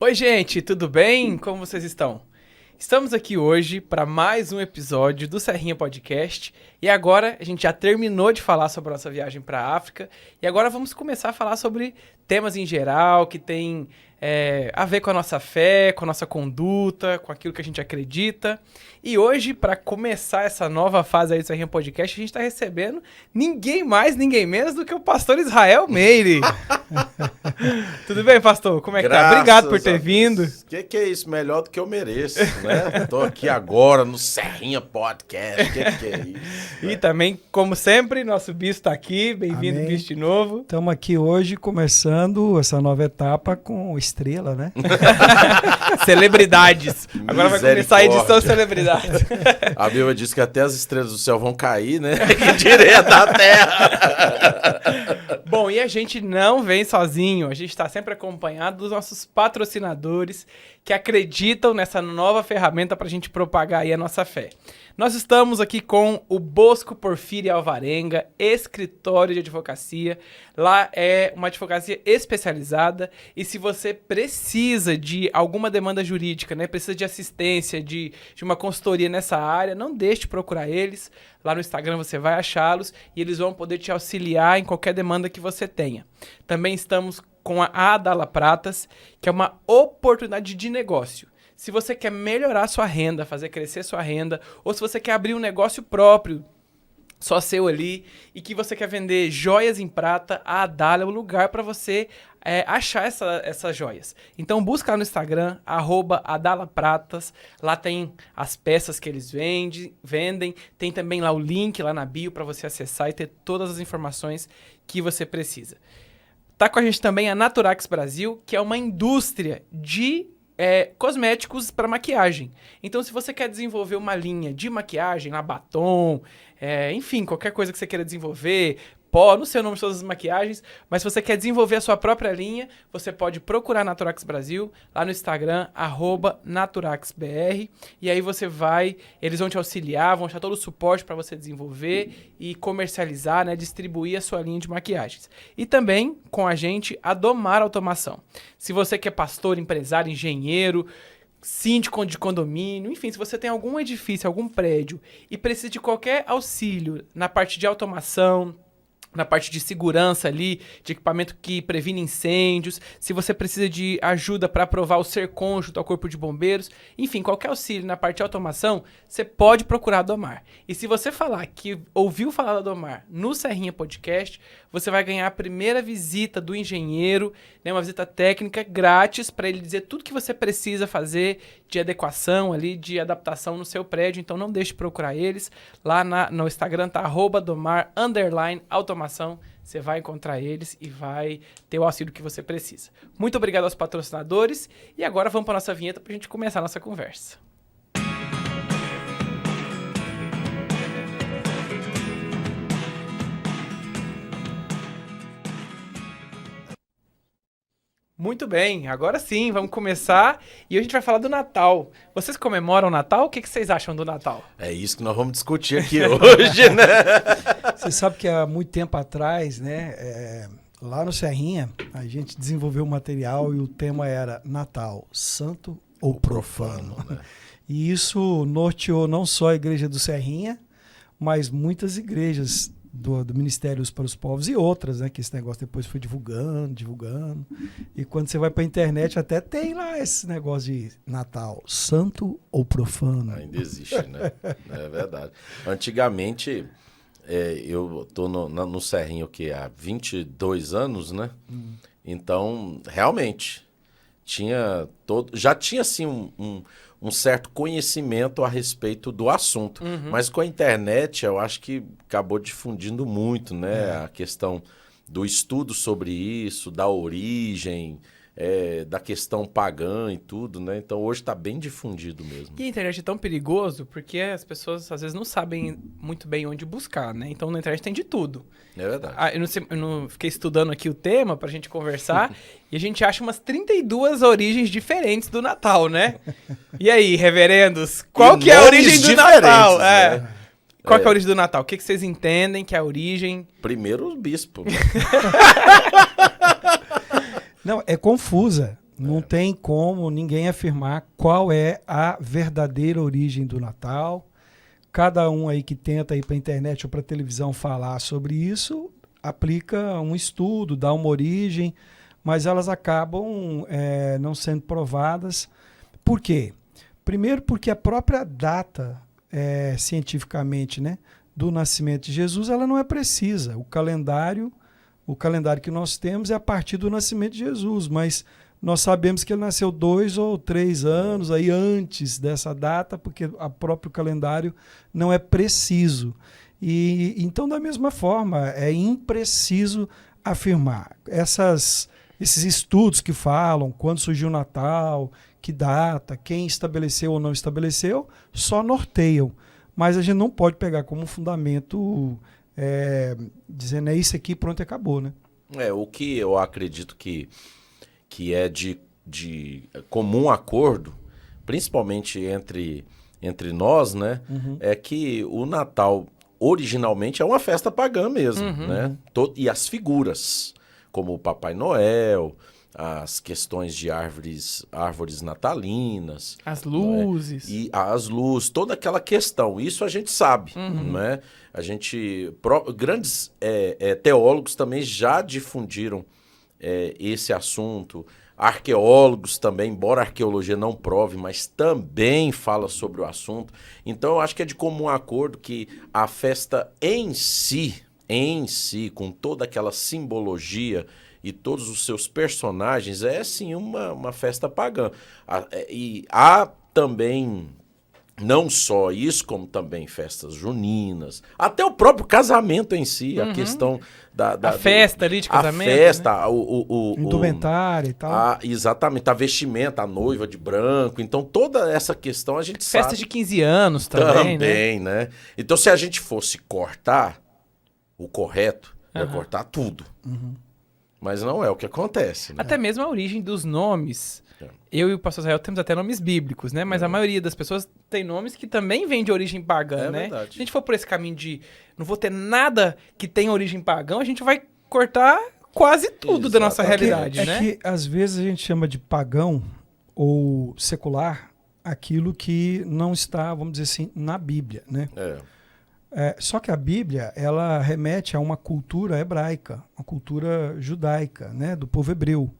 Oi, gente, tudo bem? Como vocês estão? Estamos aqui hoje para mais um episódio do Serrinha Podcast e agora a gente já terminou de falar sobre a nossa viagem para a África e agora vamos começar a falar sobre temas em geral que tem a ver com a nossa fé, com a nossa conduta, com aquilo que a gente acredita. E hoje, para começar essa nova fase aí do Serrinha Podcast, a gente está recebendo ninguém mais, ninguém menos do que o pastor Israel Meire. Tudo bem, pastor? Como é que tá? Obrigado por ter vindo. Que é isso? Melhor do que eu mereço, né? Tô aqui agora no Serrinha Podcast. Que é isso? E também, como sempre, nosso bispo tá aqui. Bem-vindo, bispo de novo. Estamos aqui hoje começando essa nova etapa com estrela, né? Celebridades. Agora vai começar a edição Celebridades. A Bíblia diz que até as estrelas do céu vão cair, né? Direto da terra. Bom, e a gente não vem sozinho. A gente está sempre acompanhado dos nossos patrocinadores que acreditam nessa nova ferramenta para a gente propagar aí a nossa fé. Nós estamos aqui com o Bosco Porfírio Alvarenga, escritório de advocacia. Lá é uma advocacia especializada e se você precisa de alguma demanda jurídica, né, precisa de assistência, de uma consultoria nessa área, não deixe de procurar eles. Lá no Instagram você vai achá-los e eles vão poder te auxiliar em qualquer demanda que você tenha. Também estamos com a Adala Pratas, que é uma oportunidade de negócio. Se você quer melhorar sua renda, fazer crescer sua renda, ou se você quer abrir um negócio próprio, só seu ali, e que você quer vender joias em prata, a Adala é o lugar para você achar essas joias. Então busca lá no Instagram, @AdalaPratas, lá tem as peças que eles vendem, tem também lá o link lá na bio para você acessar e ter todas as informações que você precisa. Tá com a gente também a Naturax Brasil, que é uma indústria de cosméticos para maquiagem. Então, se você quer desenvolver uma linha de maquiagem, batom, enfim, qualquer coisa que você queira desenvolver, pó, não sei o nome de todas as maquiagens, mas se você quer desenvolver a sua própria linha, você pode procurar Naturax Brasil, lá no Instagram, @NaturaxBR, e aí eles vão te auxiliar, vão dar todo o suporte para você desenvolver e comercializar, né, distribuir a sua linha de maquiagens. E também, com a gente, a Domar Automação. Se você que é pastor, empresário, engenheiro, síndico de condomínio, enfim, se você tem algum edifício, algum prédio e precisa de qualquer auxílio na parte de automação, na parte de segurança ali, de equipamento que previne incêndios, se você precisa de ajuda para aprovar o Sercon junto ao Corpo de Bombeiros, enfim, qualquer auxílio na parte de automação, você pode procurar a Domar. E se você falar que ouviu falar da Domar no Serrinha Podcast, você vai ganhar a primeira visita do engenheiro, né, uma visita técnica grátis para ele dizer tudo que você precisa fazer de adequação ali, de adaptação no seu prédio. Então não deixe de procurar eles. Lá no Instagram tá @Domar_automação. Você vai encontrar eles e vai ter o auxílio que você precisa. Muito obrigado aos patrocinadores. E agora vamos para nossa vinheta para a gente começar a nossa conversa. Muito bem, agora sim, vamos começar e hoje a gente vai falar do Natal. Vocês comemoram o Natal? O que vocês acham do Natal? É isso que nós vamos discutir aqui hoje, né? Você sabe que há muito tempo atrás, né, lá no Serrinha, a gente desenvolveu um material e o tema era Natal, santo ou profano? Né? E isso norteou não só a igreja do Serrinha, mas muitas igrejas do Ministérios para os Povos e outras, né? Que esse negócio depois foi divulgando. E quando você vai para a internet, até tem lá esse negócio de Natal, santo ou profano. Ainda existe, né? É verdade. Antigamente, eu tô no Serrinho que há 22 anos, né? Então, realmente, já tinha assim um certo conhecimento a respeito do assunto. Mas com a internet, eu acho que acabou difundindo muito, né? A questão do estudo sobre isso, da origem, da questão pagã e tudo, né? Então hoje está bem difundido mesmo. E a internet é tão perigoso porque as pessoas às vezes não sabem muito bem onde buscar, né? Então na internet tem de tudo. É verdade. Eu não fiquei estudando aqui o tema pra gente conversar e a gente acha umas 32 origens diferentes do Natal, né? E aí, reverendos, qual que é a origem do Natal? Né? Qual que é a origem do Natal? O que vocês entendem que é a origem? Primeiro os bispos. Não, é confusa. Não tem como ninguém afirmar qual é a verdadeira origem do Natal. Cada um aí que tenta ir para a internet ou para a televisão falar sobre isso, aplica um estudo, dá uma origem, mas elas acabam não sendo provadas. Por quê? Primeiro porque a própria data, cientificamente, né, do nascimento de Jesus, ela não é precisa. O calendário que nós temos é a partir do nascimento de Jesus, mas nós sabemos que ele nasceu 2 ou 3 anos aí antes dessa data, porque o próprio calendário não é preciso. E então, da mesma forma, é impreciso afirmar. Esses estudos que falam quando surgiu o Natal, que data, quem estabeleceu ou não estabeleceu, só norteiam. Mas a gente não pode pegar como fundamento dizendo isso aqui, pronto, acabou, né? O que eu acredito que é de comum acordo, principalmente entre nós, né? É que o Natal originalmente é uma festa pagã mesmo, né? E as figuras, como o Papai Noel, as questões de árvores natalinas, as luzes, né? E as luzes, toda aquela questão, isso a gente sabe, né? Grandes teólogos também já difundiram esse assunto. Arqueólogos também, embora a arqueologia não prove, mas também fala sobre o assunto. Então eu acho que é de comum acordo que a festa em si, com toda aquela simbologia e todos os seus personagens, é sim uma festa pagã. E há também, não só isso, como também festas juninas, até o próprio casamento em si, a questão a festa ali de casamento. A festa, né? o indumentário e tal. Exatamente, a vestimenta, a noiva de branco. Então, toda essa questão a gente sabe. Festa de 15 anos também, né? Então, se a gente fosse cortar, o correto é cortar tudo. Mas não é o que acontece, né? Até mesmo a origem dos nomes. Eu e o pastor Israel temos até nomes bíblicos, né? Mas a maioria das pessoas tem nomes que também vêm de origem pagã, né? Verdade. Se a gente for por esse caminho de não vou ter nada que tenha origem pagã, a gente vai cortar quase tudo da nossa realidade, né? É que às vezes a gente chama de pagão ou secular aquilo que não está, vamos dizer assim, na Bíblia, né? Só que a Bíblia, ela remete a uma cultura hebraica, uma cultura judaica, né? Do povo hebreu.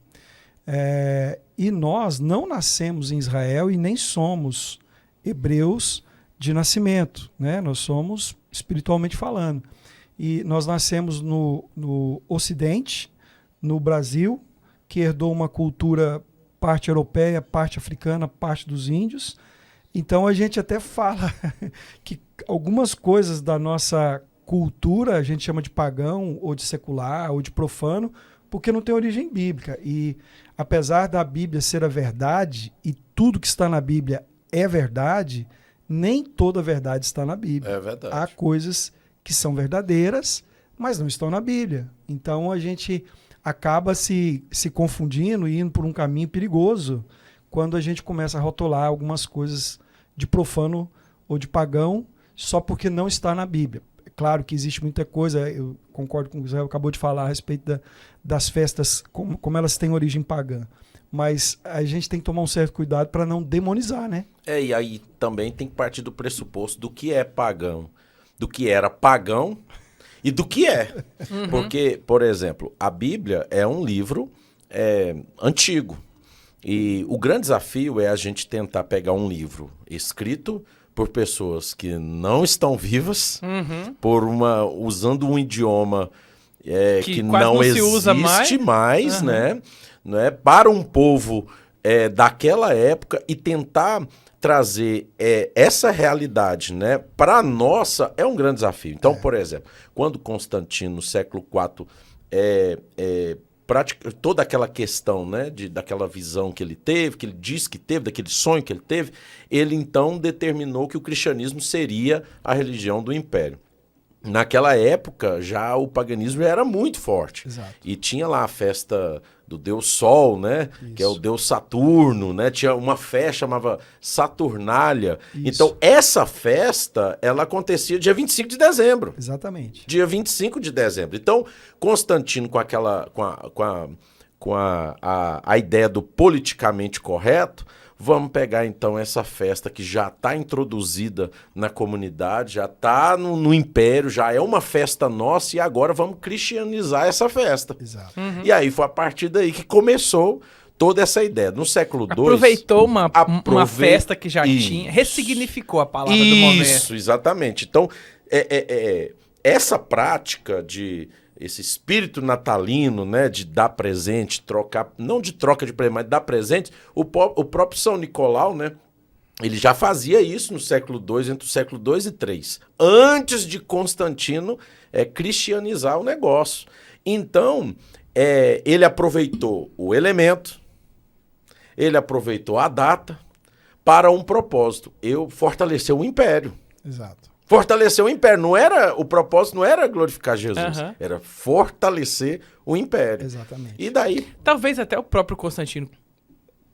E nós não nascemos em Israel e nem somos hebreus de nascimento, né? Nós somos espiritualmente falando. E nós nascemos no Ocidente, no Brasil, que herdou uma cultura parte europeia, parte africana, parte dos índios. Então a gente até fala que algumas coisas da nossa cultura a gente chama de pagão, ou de secular, ou de profano, porque não tem origem bíblica. E apesar da Bíblia ser a verdade, e tudo que está na Bíblia é verdade, nem toda a verdade está na Bíblia. É verdade. Há coisas que são verdadeiras, mas não estão na Bíblia. Então a gente acaba se confundindo e indo por um caminho perigoso quando a gente começa a rotular algumas coisas de profano ou de pagão só porque não está na Bíblia. É claro que existe muita coisa, eu concordo com o que o Israel acabou de falar a respeito das festas, como elas têm origem pagã. Mas a gente tem que tomar um certo cuidado para não demonizar, né? E aí também tem que partir do pressuposto do que é pagão, do que era pagão e do que é. Porque, por exemplo, a Bíblia é um livro antigo. E o grande desafio é a gente tentar pegar um livro escrito por pessoas que não estão vivas, usando um idioma que não existe usa mais, né? Para um povo daquela época e tentar trazer essa realidade, né, para a nossa é um grande desafio. Então, por exemplo, quando Constantino, no século IV, toda aquela questão, né, daquela visão que ele teve, que ele disse que teve, daquele sonho que ele teve, ele então determinou que o cristianismo seria a religião do império. Naquela época, já o paganismo era muito forte. Exato. E tinha lá a festa do deus Sol, né? Isso. Que é o deus Saturno, né? Tinha uma festa chamava Saturnália. Isso. Então, essa festa, ela acontecia dia 25 de dezembro. Exatamente. Dia 25 de dezembro. Então, Constantino, com a ideia do politicamente correto, vamos pegar então essa festa que já está introduzida na comunidade, já está no império, já é uma festa nossa e agora vamos cristianizar essa festa. Exato. E aí foi a partir daí que começou toda essa ideia. No século II... Aproveitou uma festa que já tinha, ressignificou a palavra do momento. Isso, exatamente. Então, essa prática esse espírito natalino, né, de dar presente, trocar, não de troca de presente, mas de dar presente, o próprio São Nicolau, né, ele já fazia isso no século II, entre o século II e III, antes de Constantino cristianizar o negócio. Então, ele aproveitou o elemento, ele aproveitou a data para um propósito, fortalecer o império. Exato. Fortalecer o império. O propósito não era glorificar Jesus, era fortalecer o império. Exatamente. E daí... Talvez até o próprio Constantino,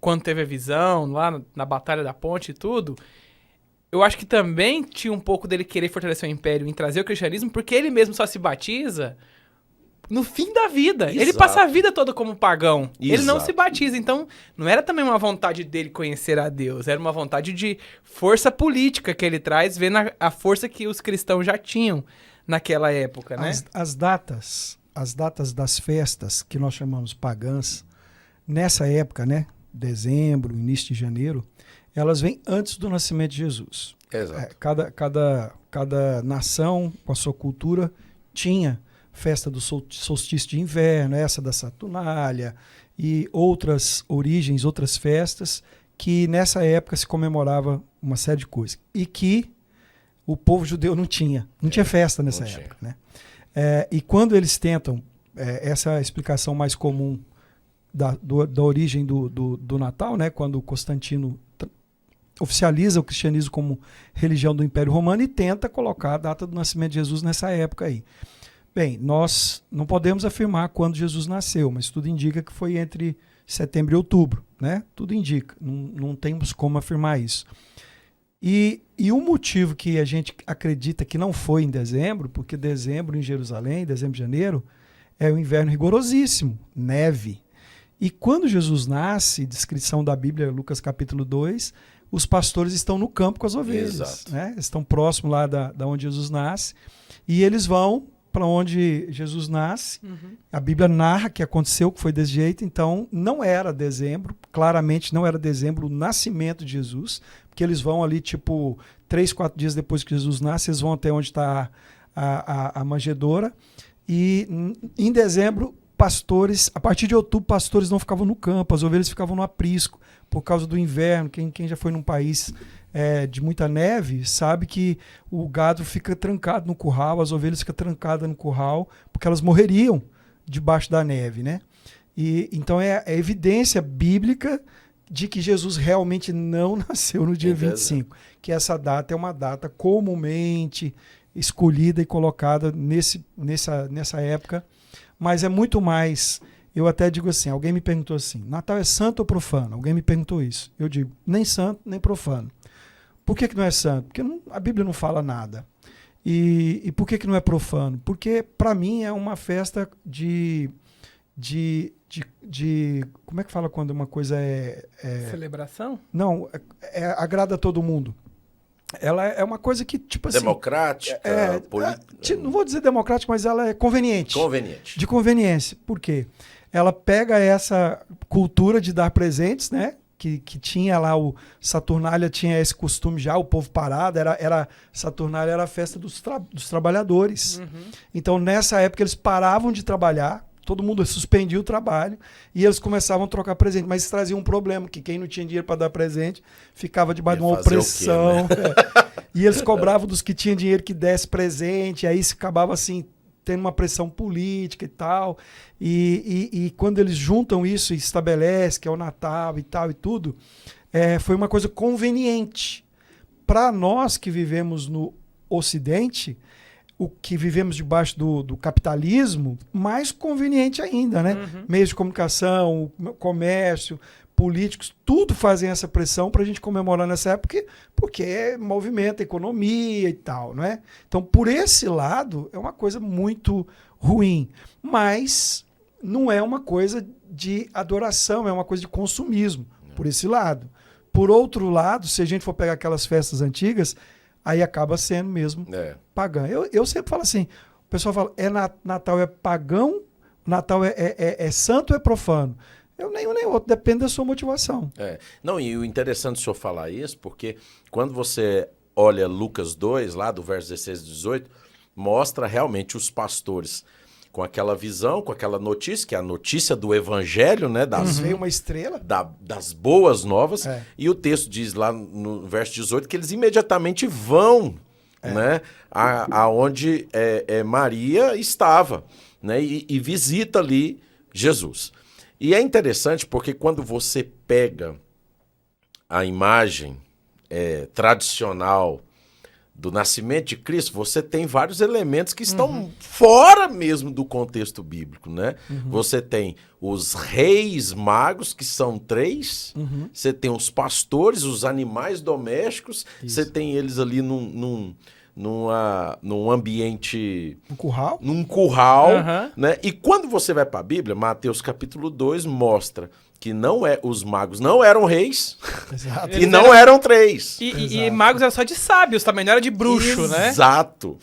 quando teve a visão, lá na Batalha da Ponte e tudo, eu acho que também tinha um pouco dele querer fortalecer o império em trazer o cristianismo, porque ele mesmo só se batiza no fim da vida. Exato. Ele passa a vida toda como pagão. Exato. Ele não se batiza. Então, não era também uma vontade dele conhecer a Deus. Era uma vontade de força política que ele traz, vendo a força que os cristãos já tinham naquela época, né? As datas das festas, que nós chamamos pagãs, nessa época, né? Dezembro, início de janeiro, elas vêm antes do nascimento de Jesus. Exato. Cada nação, com a sua cultura, tinha festa do solstício de inverno, essa da Saturnália e outras origens, outras festas que nessa época se comemorava uma série de coisas e que o povo judeu não tinha festa nessa época, né? E quando eles tentam, essa é a explicação mais comum da origem do Natal, né? Quando Constantino oficializa o cristianismo como religião do Império Romano e tenta colocar a data do nascimento de Jesus nessa época aí. Bem, nós não podemos afirmar quando Jesus nasceu, mas tudo indica que foi entre setembro e outubro, né? Tudo indica, não temos como afirmar isso. E o motivo que a gente acredita que não foi em dezembro, porque dezembro em Jerusalém, dezembro e janeiro, é o inverno rigorosíssimo, neve. E quando Jesus nasce, descrição da Bíblia, Lucas capítulo 2, os pastores estão no campo com as ovelhas, né? Estão próximos lá da onde Jesus nasce, e eles vão para onde Jesus nasce. A Bíblia narra que aconteceu, que foi desse jeito, então não era dezembro, claramente não era dezembro o nascimento de Jesus, porque eles vão ali, 3, 4 dias depois que Jesus nasce, eles vão até onde está a manjedoura, e em dezembro, pastores, a partir de outubro, pastores não ficavam no campo, as ovelhas ficavam no aprisco, por causa do inverno. Quem já foi num país de muita neve, sabe que o gado fica trancado no curral, as ovelhas ficam trancadas no curral, porque elas morreriam debaixo da neve, né? E então é evidência bíblica de que Jesus realmente não nasceu no dia 25, que essa data é uma data comumente escolhida e colocada nessa época, mas é muito mais. Eu até digo assim, alguém me perguntou assim, Natal é santo ou profano? Alguém me perguntou isso. Eu digo, nem santo, nem profano. Por que não é santo? Porque a Bíblia não fala nada. E por que não é profano? Porque, para mim, é uma festa de... Como é que fala quando uma coisa Celebração? Não, agrada a todo mundo. Ela é uma coisa que, assim... Democrática, não vou dizer democrática, mas ela é conveniente. Conveniente. De conveniência. Por quê? Ela pega essa cultura de dar presentes, né? Que tinha lá Saturnália, tinha esse costume já, o povo parado, Saturnália era a festa dos trabalhadores. Então, nessa época, eles paravam de trabalhar, todo mundo suspendia o trabalho e eles começavam a trocar presente. Mas isso trazia um problema, que quem não tinha dinheiro para dar presente ficava debaixo de uma opressão. Quê, né? E eles cobravam dos que tinham dinheiro que desse presente, aí se acabava assim, tendo uma pressão política e tal. E quando eles juntam isso e estabelecem que é o Natal e tal e tudo, foi uma coisa conveniente. Para nós que vivemos no Ocidente, o que vivemos debaixo do capitalismo, mais conveniente ainda, né? Meios de comunicação, comércio, políticos, tudo fazem essa pressão para a gente comemorar nessa época, porque movimenta a economia e tal, não é? Então, por esse lado, é uma coisa muito ruim, mas não é uma coisa de adoração, é uma coisa de consumismo, por esse lado. Por outro lado, se a gente for pegar aquelas festas antigas, aí acaba sendo mesmo pagã. Eu sempre falo assim, o pessoal fala, Natal é pagão, Natal é santo ou é profano? Eu nenhum nem outro, depende da sua motivação. Não, e o interessante o senhor falar isso, porque quando você olha Lucas 2, lá do verso 16 e 18, mostra realmente os pastores com aquela visão, com aquela notícia, que é a notícia do evangelho, né? Veio uma estrela. Das boas novas. E o texto diz lá no verso 18 que eles imediatamente vão, né? Aonde Maria estava, né? E visita ali Jesus. E é interessante porque quando você pega a imagem tradicional do nascimento de Cristo, você tem vários elementos que estão fora mesmo do contexto bíblico, né? Você tem os reis magos, que são 3, você tem os pastores, os animais domésticos, você tem eles ali num ambiente... Um curral? Num curral, né? E quando você vai para a Bíblia, Mateus capítulo 2 mostra que os magos não eram reis. Exato. E não eram 3. E magos eram só de sábios também, não era de bruxo, né? Exato.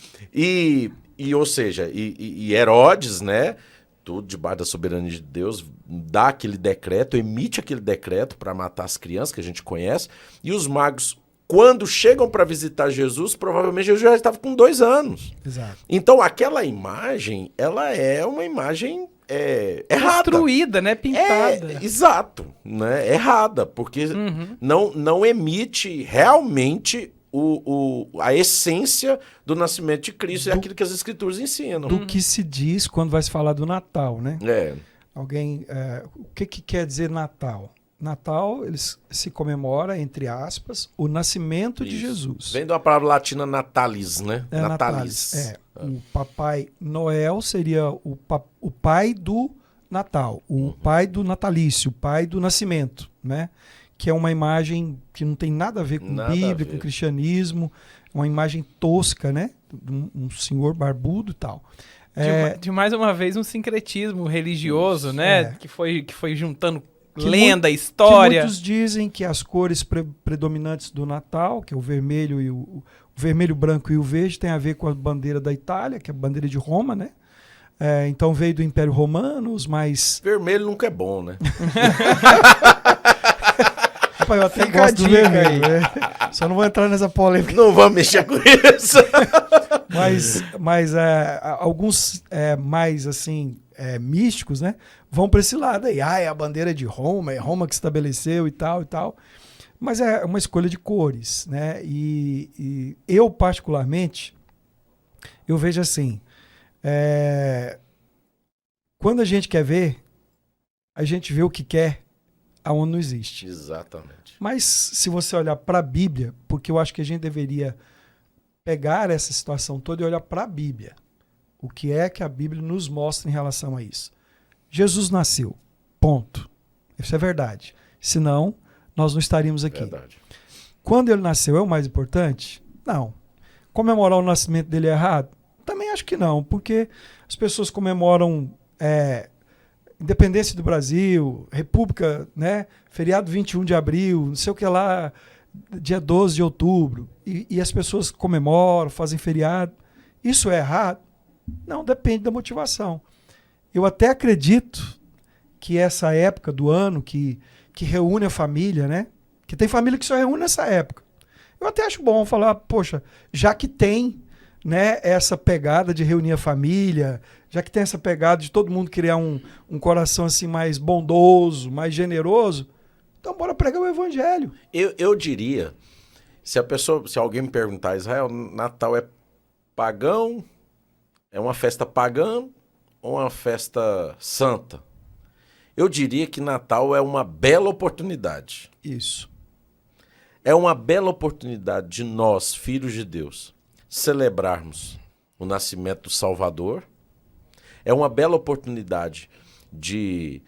Ou seja, Herodes, né? Tudo debaixo da soberania de Deus, dá aquele decreto, emite aquele decreto para matar as crianças que a gente conhece. E os magos, quando chegam para visitar Jesus, provavelmente Jesus já estava com 2 anos. Exato. Então, aquela imagem, ela é uma imagem errada. Construída, né? Pintada. Exato. Né? Errada, porque não emite realmente a essência do nascimento de Cristo, é aquilo que as Escrituras ensinam. Do que se diz quando vai se falar do Natal, né? Alguém... o que quer dizer Natal? Natal, eles se comemora, entre aspas, o nascimento de Jesus. Vem de uma palavra latina natalis, né? Natalis. O Papai Noel seria o pai do Natal, o pai do natalício, o pai do nascimento, né? Que é uma imagem que não tem nada a ver com Bíblia, com cristianismo, uma imagem tosca, né? Um senhor barbudo e tal. De mais uma vez um sincretismo religioso, né? Que foi juntando lenda, história. Que muitos dizem que as cores predominantes do Natal, que é o vermelho e o vermelho, branco e o verde, tem a ver com a bandeira da Itália, que é a bandeira de Roma, né? Então veio do Império Romano, os mais... Vermelho nunca é bom, né? Rapaz, eu até gosto do vermelho, né? Só não vou entrar nessa polêmica. Não vamos mexer com isso. Mas alguns mais, assim... místicos, né? Vão para esse lado aí. É a bandeira de Roma, é Roma que estabeleceu e tal. Mas é uma escolha de cores, né? E eu, particularmente, eu vejo assim, quando a gente quer ver, a gente vê o que quer aonde não existe. Exatamente. Mas se você olhar para a Bíblia, porque eu acho que a gente deveria pegar essa situação toda e olhar para a Bíblia. O que é que a Bíblia nos mostra em relação a isso? Jesus nasceu. Ponto. Isso é verdade. Senão, nós não estaríamos aqui. Verdade. Quando ele nasceu é o mais importante? Não. Comemorar o nascimento dele é errado? Também acho que não, porque as pessoas comemoram independência do Brasil, República, né? Feriado 21 de abril, não sei o que lá, dia 12 de outubro. E as pessoas comemoram, fazem feriado. Isso é errado? Não, depende da motivação. Eu até acredito que essa época do ano que reúne a família, né? Que tem família que só reúne nessa época. Eu até acho bom falar, poxa, já que tem, né, essa pegada de reunir a família, já que tem essa pegada de todo mundo criar um coração assim mais bondoso, mais generoso, então bora pregar o evangelho. Eu diria, se alguém me perguntar, Israel, Natal é pagão? É uma festa pagã ou uma festa santa? Eu diria que Natal é uma bela oportunidade. Isso. É uma bela oportunidade de nós, filhos de Deus, celebrarmos o nascimento do Salvador. É uma bela oportunidade de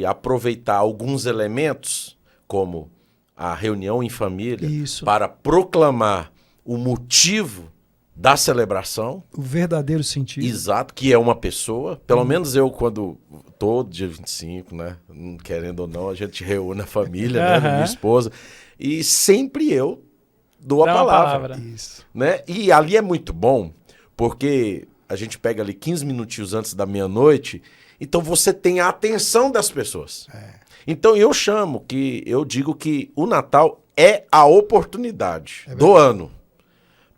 aproveitar alguns elementos, como a reunião em família, para proclamar o motivo da celebração. O verdadeiro sentido. Exato, que é uma pessoa. Pelo menos eu, quando todo dia 25, né? Querendo ou não, a gente reúne a família, né? Minha esposa. E sempre eu dou a palavra. Isso. Né? E ali é muito bom, porque a gente pega ali 15 minutinhos antes da meia-noite, então você tem a atenção das pessoas. Então eu digo que o Natal é a oportunidade do ano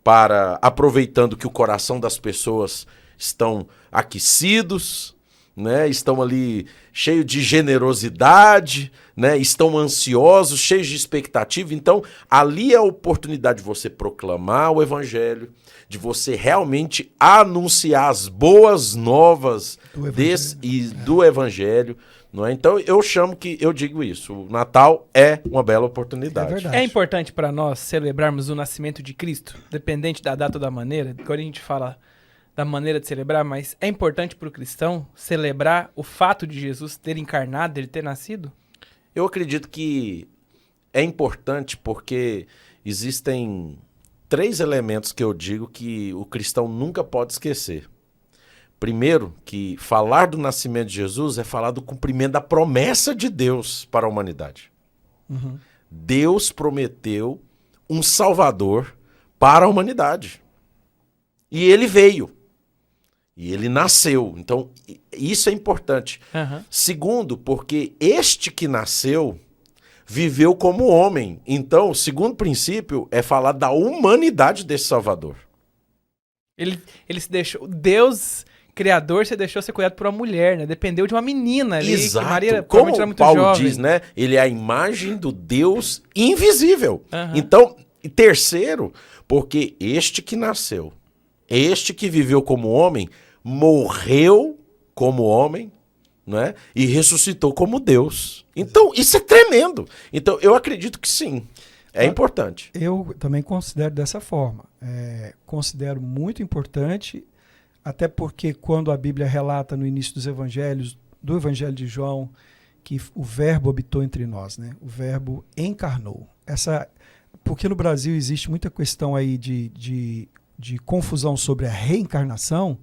para, aproveitando que o coração das pessoas estão aquecidos, né? Estão ali cheios de generosidade, né? Estão ansiosos, cheios de expectativa. Então, ali é a oportunidade de você proclamar o evangelho, de você realmente anunciar as boas novas do evangelho. Não é? Então, eu digo isso. O Natal é uma bela oportunidade. É verdade. É importante para nós celebrarmos o nascimento de Cristo, dependente da data ou da maneira. Agora a gente fala da maneira de celebrar, mas é importante para o cristão celebrar o fato de Jesus ter encarnado, ele ter nascido? Eu acredito que é importante porque existem 3 elementos que eu digo que o cristão nunca pode esquecer. Primeiro, que falar do nascimento de Jesus é falar do cumprimento da promessa de Deus para a humanidade. Deus prometeu um Salvador para a humanidade. E ele veio. E ele nasceu. Então, isso é importante. Segundo, porque este que nasceu viveu como homem. Então, o segundo princípio é falar da humanidade desse Salvador. Ele se deixou... Deus... Criador, você deixou ser cuidado por uma mulher, né? Dependeu de uma menina ali. Exato. Que Maria como era muito Paulo jovem. diz, né? Ele é a imagem do Deus invisível. Então, e terceiro, porque este que nasceu, este que viveu como homem, morreu como homem, né? E ressuscitou como Deus. Então, isso é tremendo. Então, eu acredito que sim. É importante. Eu também considero dessa forma. Considero muito importante. Até porque quando a Bíblia relata no início dos evangelhos, do Evangelho de João, que o verbo habitou entre nós, né? O verbo encarnou. Porque no Brasil existe muita questão aí de confusão sobre a reencarnação,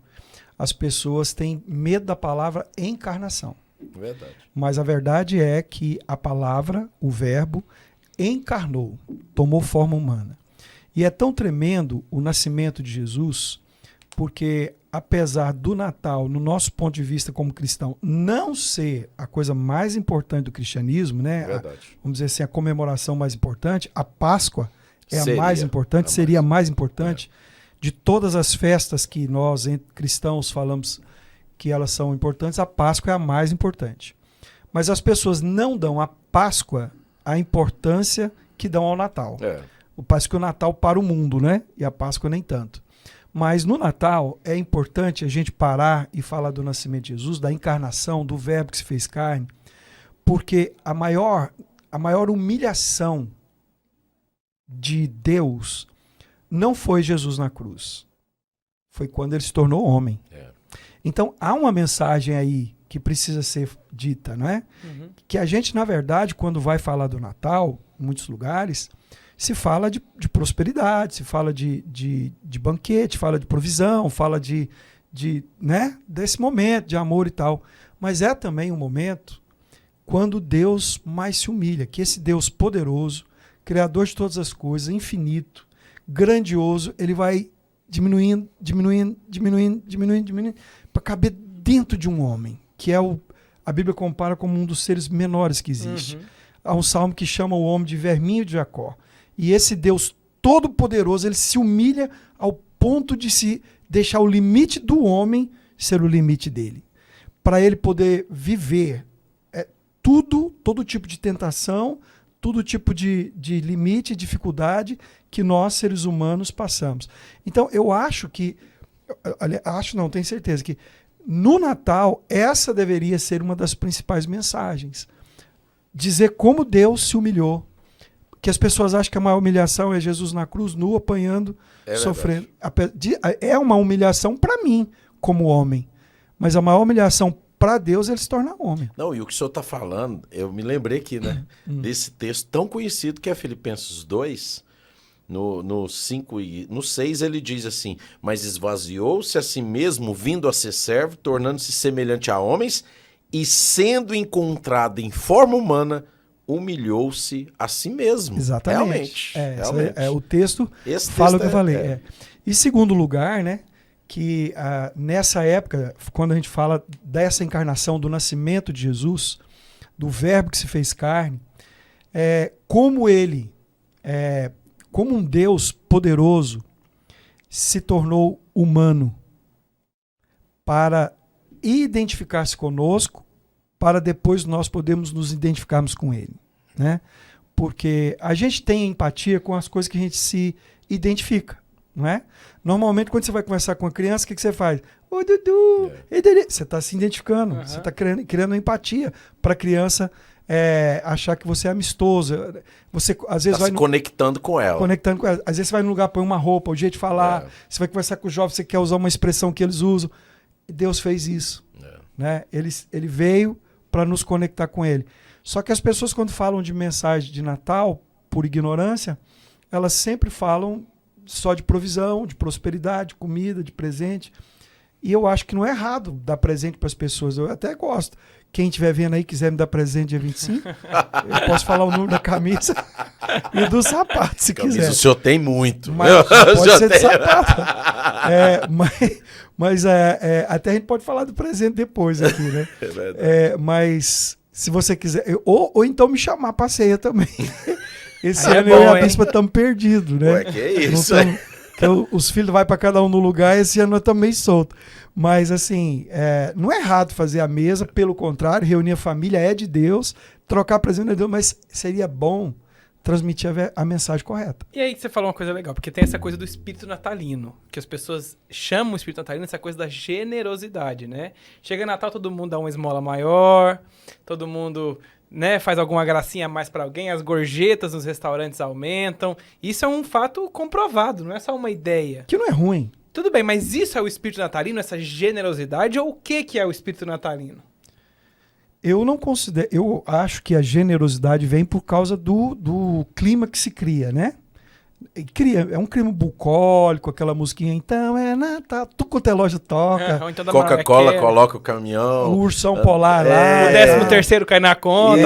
as pessoas têm medo da palavra encarnação. Verdade. Mas a verdade é que a palavra, o verbo, encarnou, tomou forma humana. E é tão tremendo o nascimento de Jesus, porque apesar do Natal, no nosso ponto de vista como cristão, não ser a coisa mais importante do cristianismo, né? Vamos dizer assim, a comemoração mais importante, a Páscoa é a mais importante, seria a mais importante de todas as festas que nós, cristãos, falamos que elas são importantes, a Páscoa é a mais importante. Mas as pessoas não dão à Páscoa a importância que dão ao Natal. Parece que o Natal para o mundo, né? E a Páscoa nem tanto. Mas no Natal é importante a gente parar e falar do nascimento de Jesus, da encarnação, do verbo que se fez carne, porque a maior humilhação de Deus não foi Jesus na cruz. Foi quando ele se tornou homem. Então há uma mensagem aí que precisa ser dita, não é? Que a gente, na verdade, quando vai falar do Natal, em muitos lugares, se fala de prosperidade, se fala de banquete, fala de provisão, fala né, desse momento de amor e tal. Mas é também um momento quando Deus mais se humilha, que esse Deus poderoso, criador de todas as coisas, infinito, grandioso, ele vai diminuindo, para caber dentro de um homem, que a Bíblia compara como um dos seres menores que existe. Há um salmo que chama o homem de verminho de Jacó. E esse Deus todo-poderoso, ele se humilha ao ponto de se deixar o limite do homem ser o limite dele. Para ele poder viver todo tipo de tentação, todo tipo de limite, dificuldade que nós, seres humanos, passamos. Então, eu acho que, tenho certeza que no Natal, essa deveria ser uma das principais mensagens. Dizer como Deus se humilhou. Que as pessoas acham que a maior humilhação é Jesus na cruz, nu, apanhando, sofrendo. É uma humilhação para mim, como homem. Mas a maior humilhação para Deus, ele se torna homem. Não, e o que o senhor está falando, eu me lembrei aqui, né? Desse texto tão conhecido que é Filipenses 2, No 5 e no 6 ele diz assim: mas esvaziou-se a si mesmo, vindo a ser servo, tornando-se semelhante a homens, e sendo encontrado em forma humana, humilhou-se a si mesmo. Exatamente. Realmente. O texto Esse fala o texto que eu falei. E segundo lugar, né, que nessa época, quando a gente fala dessa encarnação, do nascimento de Jesus, do verbo que se fez carne, como ele, como um Deus poderoso, se tornou humano para identificar-se conosco, para depois nós podermos nos identificarmos com ele, né? Porque a gente tem empatia com as coisas que a gente se identifica, não é? Normalmente, quando você vai conversar com uma criança, o que você faz? Ô, Dudu! Você está se identificando, você está criando empatia para a criança achar que você é amistoso. Você, às vezes, tá se conectando com ela. Às vezes você vai num lugar, põe uma roupa, o jeito de falar, você vai conversar com os jovens, você quer usar uma expressão que eles usam. Deus fez isso. Né? Ele veio para nos conectar com ele. Só que as pessoas, quando falam de mensagem de Natal, por ignorância, elas sempre falam só de provisão, de prosperidade, comida, de presente. E eu acho que não é errado dar presente para as pessoas. Eu até gosto. Quem estiver vendo aí, quiser me dar presente dia 25, eu posso falar o número da camisa e do sapato, se quiser. O senhor tem muito. Mas pode ser de sapato. Mas até a gente pode falar do presente depois aqui, né? É verdade. Mas se você quiser... Ou então me chamar para ceia também. Esse ano bom, eu e a bispa estamos perdidos, né? Ué, que isso, os filhos vai para cada um no lugar, esse ano nós estamos meio soltos. Mas, assim, não é errado fazer a mesa, pelo contrário, reunir a família é de Deus, trocar presente de Deus, mas seria bom transmitir a mensagem correta. E aí você falou uma coisa legal, porque tem essa coisa do espírito natalino, que as pessoas chamam o espírito natalino essa coisa da generosidade, né? Chega Natal, todo mundo dá uma esmola maior, todo mundo... né, faz alguma gracinha a mais para alguém, as gorjetas nos restaurantes aumentam. Isso é um fato comprovado, não é só uma ideia. Que não é ruim. Tudo bem, mas isso é o espírito natalino, essa generosidade, ou o que é o espírito natalino? Eu não considero. Eu acho que a generosidade vem por causa do clima que se cria, né? É um clima bucólico, aquela musiquinha, então é Natal, tudo quanto é loja toca. Então Coca-Cola coloca o caminhão. O ursão polar lá. O 13º cai na conta.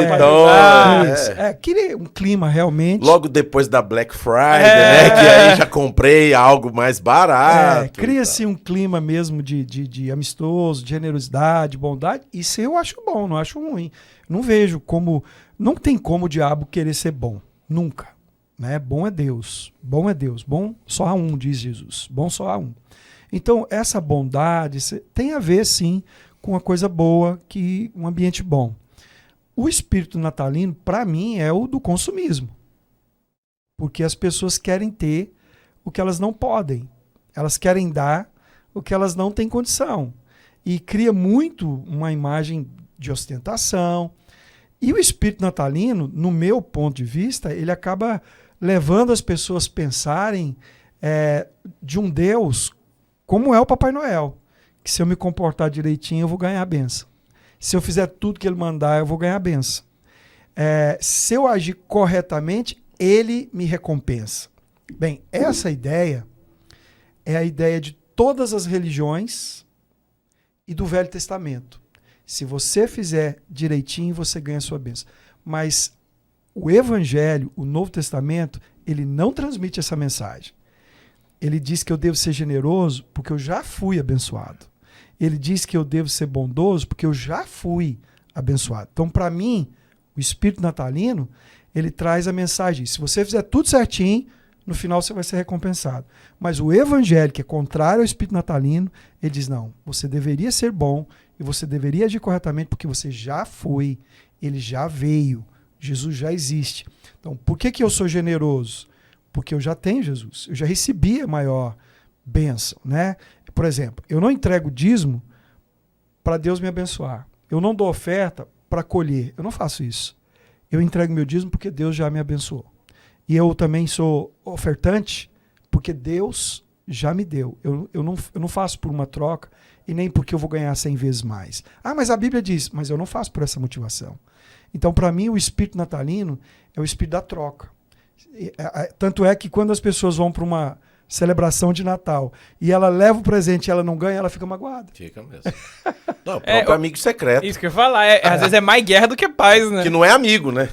Queria um clima realmente. Logo depois da Black Friday, né? Que aí já comprei algo mais barato. Cria-se um clima mesmo de amistoso, de generosidade, bondade. Isso eu acho bom, não acho ruim. Não vejo como... Não tem como o diabo querer ser bom. Nunca. Né? Bom é Deus, bom só há um, diz Jesus, bom só há um. Então essa bondade tem a ver sim com uma coisa boa, um ambiente bom. O espírito natalino, para mim, é o do consumismo, porque as pessoas querem ter o que elas não podem, elas querem dar o que elas não têm condição, e cria muito uma imagem de ostentação. E o espírito natalino, no meu ponto de vista, ele acaba levando as pessoas a pensarem de um Deus como é o Papai Noel, que se eu me comportar direitinho eu vou ganhar a benção. Se eu fizer tudo que ele mandar eu vou ganhar a benção. Se eu agir corretamente, ele me recompensa. Bem, essa ideia é a ideia de todas as religiões e do Velho Testamento. Se você fizer direitinho, você ganha a sua bênção. Mas o Evangelho, o Novo Testamento, ele não transmite essa mensagem. Ele diz que eu devo ser generoso porque eu já fui abençoado. Ele diz que eu devo ser bondoso porque eu já fui abençoado. Então, para mim, o espírito natalino, ele traz a mensagem. Se você fizer tudo certinho, no final você vai ser recompensado. Mas o Evangelho, que é contrário ao espírito natalino, ele diz, não, você deveria ser bom e você deveria agir corretamente porque você já foi, ele já veio. Jesus já existe. Então, por que eu sou generoso? Porque eu já tenho Jesus. Eu já recebi a maior bênção, né? Por exemplo, eu não entrego dízimo para Deus me abençoar. Eu não dou oferta para colher. Eu não faço isso. Eu entrego meu dízimo porque Deus já me abençoou. E eu também sou ofertante porque Deus já me deu. Eu não faço por uma troca e nem porque eu vou ganhar 100 vezes mais. Ah, mas a Bíblia diz, mas eu não faço por essa motivação. Então, para mim, o espírito natalino é o espírito da troca. Tanto é que quando as pessoas vão para uma celebração de Natal e ela leva o presente e ela não ganha, ela fica magoada. Fica mesmo. Não, o próprio amigo secreto. Isso que eu ia falar. Às vezes é mais guerra do que paz, né? Que não é amigo, né?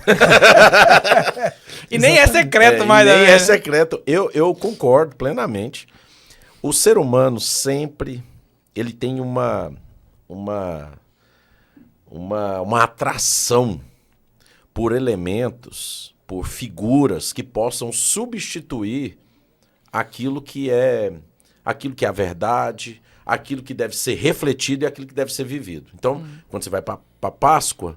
E nem é secreto mais. Nem né? é secreto. Eu concordo plenamente. O ser humano sempre ele tem uma atração por elementos, por figuras que possam substituir aquilo que é a verdade, aquilo que deve ser refletido e aquilo que deve ser vivido. Então, quando você vai para Páscoa,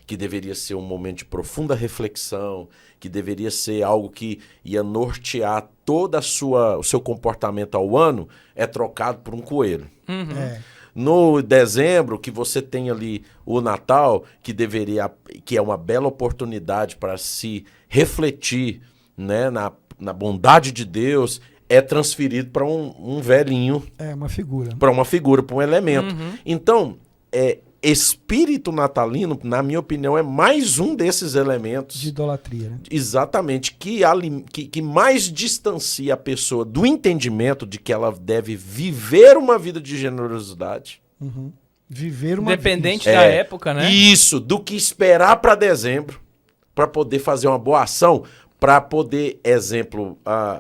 que deveria ser um momento de profunda reflexão, que deveria ser algo que ia nortear todo o seu comportamento ao ano, é trocado por um coelho. No dezembro, que você tem ali o Natal, que é uma bela oportunidade para se refletir, né, na bondade de Deus, é transferido para um velhinho. É uma figura. Para uma figura, para um elemento. Então, espírito natalino, na minha opinião, é mais um desses elementos. De idolatria, né? Exatamente, que mais distancia a pessoa do entendimento de que ela deve viver uma vida de generosidade. Viver uma Independente vida. da época, né? Isso, do que esperar para dezembro, para poder fazer uma boa ação, para poder, exemplo,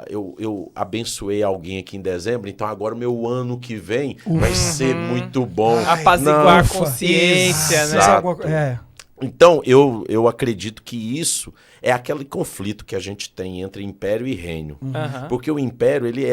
eu abençoei alguém aqui em dezembro, então agora o meu ano que vem vai ser muito bom. Apaziguar a Ufa, consciência, né? exato. É. Então, eu acredito que isso é aquele conflito que a gente tem entre império e reino. Porque o império, ele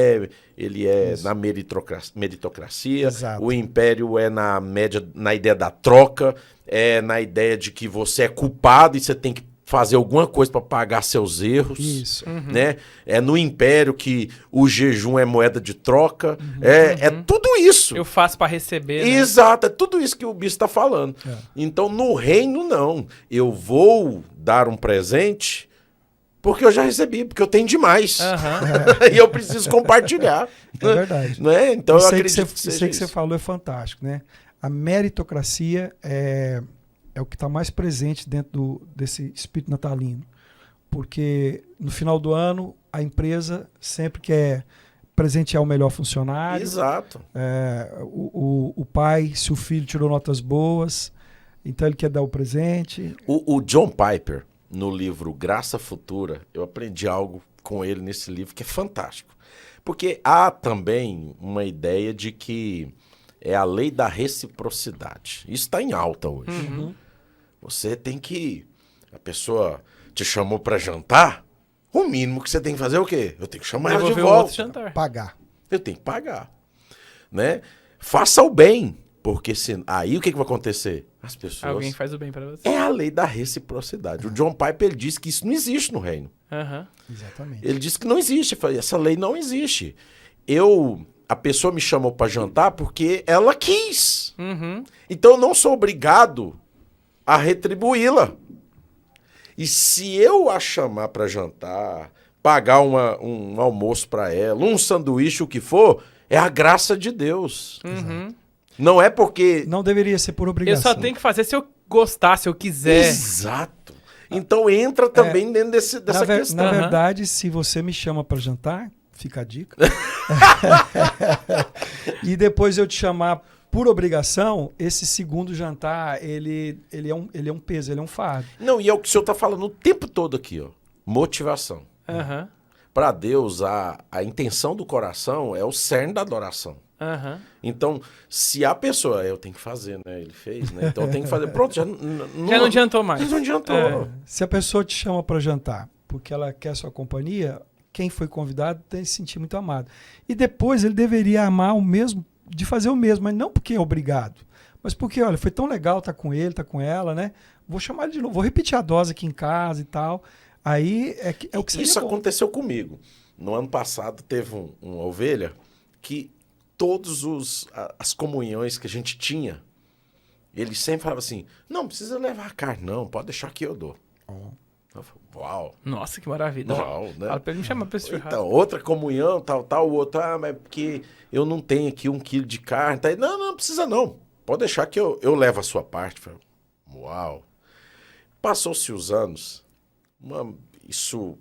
é na meritocracia, Exato. o império é na ideia da troca, é na ideia de que você é culpado e você tem que fazer alguma coisa para pagar seus erros. Isso. Né? É no império que o jejum é moeda de troca. É tudo isso. Eu faço para receber, né? Exato, é tudo isso que o bispo está falando. Então, no reino, não. Eu vou dar um presente porque eu já recebi, porque eu tenho demais. E eu preciso compartilhar. É verdade. Né? Então, eu Isso aí acredito que isso aí que você falou é fantástico, né? A meritocracia é o que está mais presente dentro desse espírito natalino. Porque no final do ano, a empresa sempre quer presentear o melhor funcionário. Exato. O pai, se o filho tirou notas boas, então ele quer dar o presente. O John Piper, no livro Graça Futura, eu aprendi algo com ele nesse livro que é fantástico. Porque há também uma ideia de que é a lei da reciprocidade. Isso está em alta hoje. Você tem que... A pessoa te chamou para jantar, o mínimo que você tem que fazer é o quê? Eu tenho que chamar ela de Devolver o outro volta. jantar. Pagar. Eu tenho que pagar. Né? Faça o bem, porque aí o que vai acontecer? As pessoas... Alguém faz o bem para você. É a lei da reciprocidade. O John Piper ele disse que isso não existe no reino. Exatamente. Ele disse que não existe. Eu falei, essa lei não existe. A pessoa me chamou para jantar porque ela quis. Então eu não sou obrigado a retribuí-la. E se eu a chamar para jantar, pagar um almoço para ela, um sanduíche, o que for, é a graça de Deus. Não é porque... Não deveria ser por Eu obrigação. só tenho que fazer se eu gostar, se eu quiser. Exato. Então entra também dentro dessa questão. Na verdade, se você me chama para jantar, fica a dica. E depois eu te chamar por obrigação, esse segundo jantar, ele é um peso, ele é um fardo. Não, e é o que o senhor está falando o tempo todo aqui, ó. Motivação. Para Deus, a intenção do coração é o cerne da adoração. Então, se a pessoa... Eu tenho que fazer, né? Ele fez, né? Então eu tenho que fazer. Pronto, já Já não adiantou mais. Já não adiantou. Se a pessoa te chama para jantar porque ela quer sua companhia, quem foi convidado tem que se sentir muito amado. E depois ele deveria amar o mesmo, de fazer o mesmo, mas não porque é obrigado, mas porque, olha, foi tão legal estar com ele, estar com ela, né? Vou chamar ele de novo, vou repetir a dose aqui em casa e tal. Aí é o que seria Isso bom. aconteceu comigo. No ano passado teve uma ovelha que todas as comunhões que a gente tinha, ele sempre falava assim, não precisa levar carne, não, pode deixar que eu dou. Eu falei, uau. Nossa, que maravilha. Uau, né? Fala pra ele me chamar pra esse churrasco. Então, outra comunhão, tal, o outro, mas porque eu não tenho aqui 1 quilo de carne. Tá? Não precisa não. Pode deixar que eu levo a sua parte. Eu falei, uau. Passou-se os anos, isso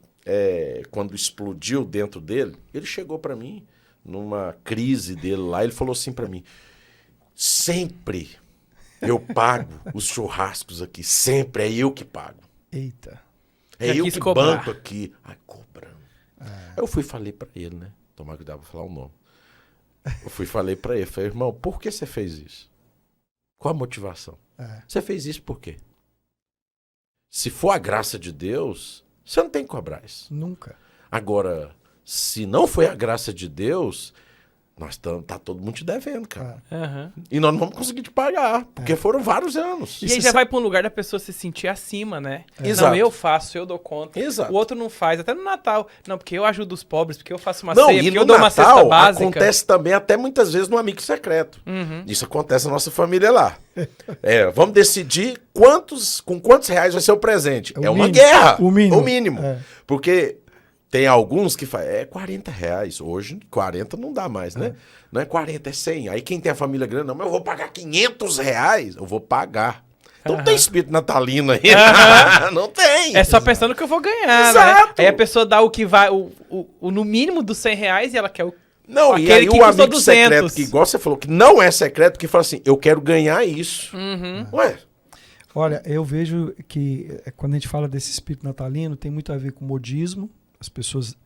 quando explodiu dentro dele, ele chegou para mim, numa crise dele lá, ele falou assim para mim, sempre eu pago os churrascos aqui, sempre é eu que pago. Eita. É eu que banco aqui. Ai, cobrando. Eu fui e falei pra ele, né? Tomar cuidado pra falar o nome. Eu fui e falei pra ele, falei, irmão, por que você fez isso? Qual a motivação? Você fez isso por quê? Se for a graça de Deus, você não tem que cobrar isso. Nunca. Agora, se não foi a graça de Deus, tá todo mundo te devendo, cara. E nós não vamos conseguir te pagar, porque foram vários anos. E aí já vai pra um lugar da pessoa se sentir acima, né? Exato. Não, eu faço, eu dou conta. Exato. O outro não faz, até no Natal. Não, porque eu ajudo os pobres, porque eu faço uma Não, ceia, e porque no eu dou uma cesta Natal básica. acontece também até muitas vezes no amigo secreto. Isso acontece na nossa família lá. Vamos decidir com quantos reais vai ser o presente. É uma guerra. O mínimo. O mínimo. Porque tem alguns que fazem, 40 reais. Hoje, 40 não dá mais, né? Não é 40, é 100. Aí quem tem a família grande, não, mas eu vou pagar 500 reais. Eu vou pagar. Então não tem espírito natalino aí. Não tem. É só pensando que eu vou ganhar, Exato. né? Aí a pessoa dá o que vai, no mínimo dos 100 reais e ela quer o... Não, e aí o amigo secreto, que igual você falou, que não é secreto, que fala assim, eu quero ganhar isso. Ué. Olha, eu vejo que quando a gente fala desse espírito natalino, tem muito a ver com modismo. As pessoas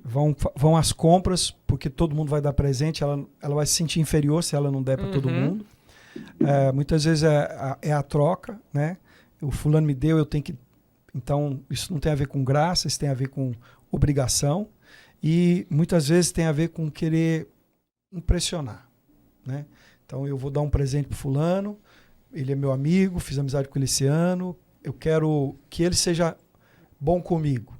vão às compras porque todo mundo vai dar presente, ela vai se sentir inferior se ela não der para todo mundo. Muitas vezes é a troca, né? O fulano me deu, eu tenho que... Então, isso não tem a ver com graça, isso tem a ver com obrigação. E muitas vezes tem a ver com querer impressionar, né? Então, eu vou dar um presente para fulano, ele é meu amigo, fiz amizade com ele esse ano, eu quero que ele seja bom comigo.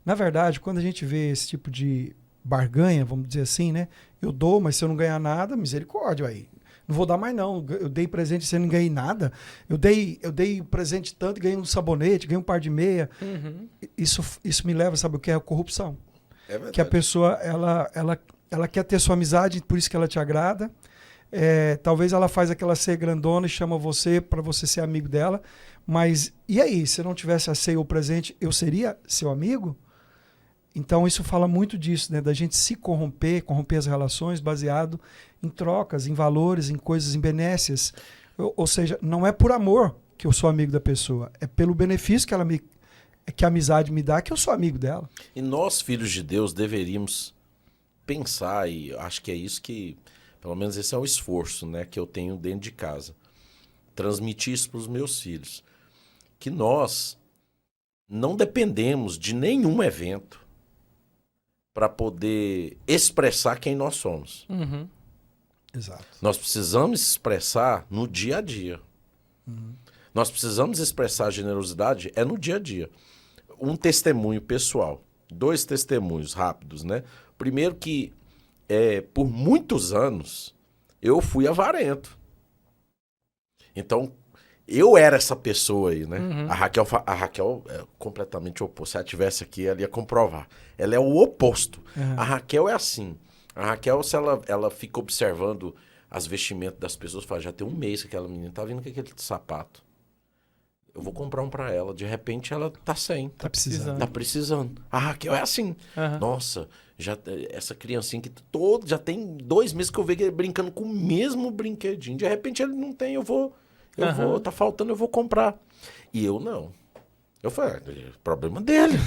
Na verdade, quando a gente vê esse tipo de barganha, vamos dizer assim, né? Eu dou, mas se eu não ganhar nada, misericórdia aí. Não vou dar mais não. Eu dei presente sem não ganhei nada. Eu dei presente tanto, ganhei um sabonete, ganhei um par de meia. Isso me leva, sabe o que é? A corrupção. Que a pessoa, ela quer ter sua amizade, por isso que ela te agrada. Talvez ela faz aquela ceia grandona e chama você para você ser amigo dela. Mas e aí, se eu não tivesse a ceia ou o presente, eu seria seu amigo? Então isso fala muito disso, né? Da gente se corromper as relações baseado em trocas, em valores, em coisas, em benécias. Ou seja, não é por amor que eu sou amigo da pessoa, é pelo benefício que a amizade me dá que eu sou amigo dela. E nós, filhos de Deus, deveríamos pensar, e acho que é isso que, pelo menos esse é o esforço, né, que eu tenho dentro de casa. Transmitir isso para os meus filhos. Que nós não dependemos de nenhum evento para poder expressar quem nós somos. Exato. Nós precisamos expressar no dia a dia. Nós precisamos expressar generosidade no dia a dia. Um testemunho pessoal. 2 testemunhos rápidos, né? Primeiro que, por muitos anos, eu fui avarento. Então, eu era essa pessoa aí, né? A Raquel é completamente oposto. Se ela estivesse aqui, ela ia comprovar. Ela é o oposto. A Raquel é assim. A Raquel, se ela fica observando as vestimentas das pessoas, fala, já tem um mês que aquela menina tá vindo com aquele sapato. Eu vou comprar um pra ela. De repente, ela tá sem. Tá precisando. Tá precisando. A Raquel é assim. Nossa, essa criancinha que já tem 2 meses que eu vejo ele brincando com o mesmo brinquedinho. De repente, ele não tem, tá faltando, eu vou comprar. E eu não. Eu falei, problema dele.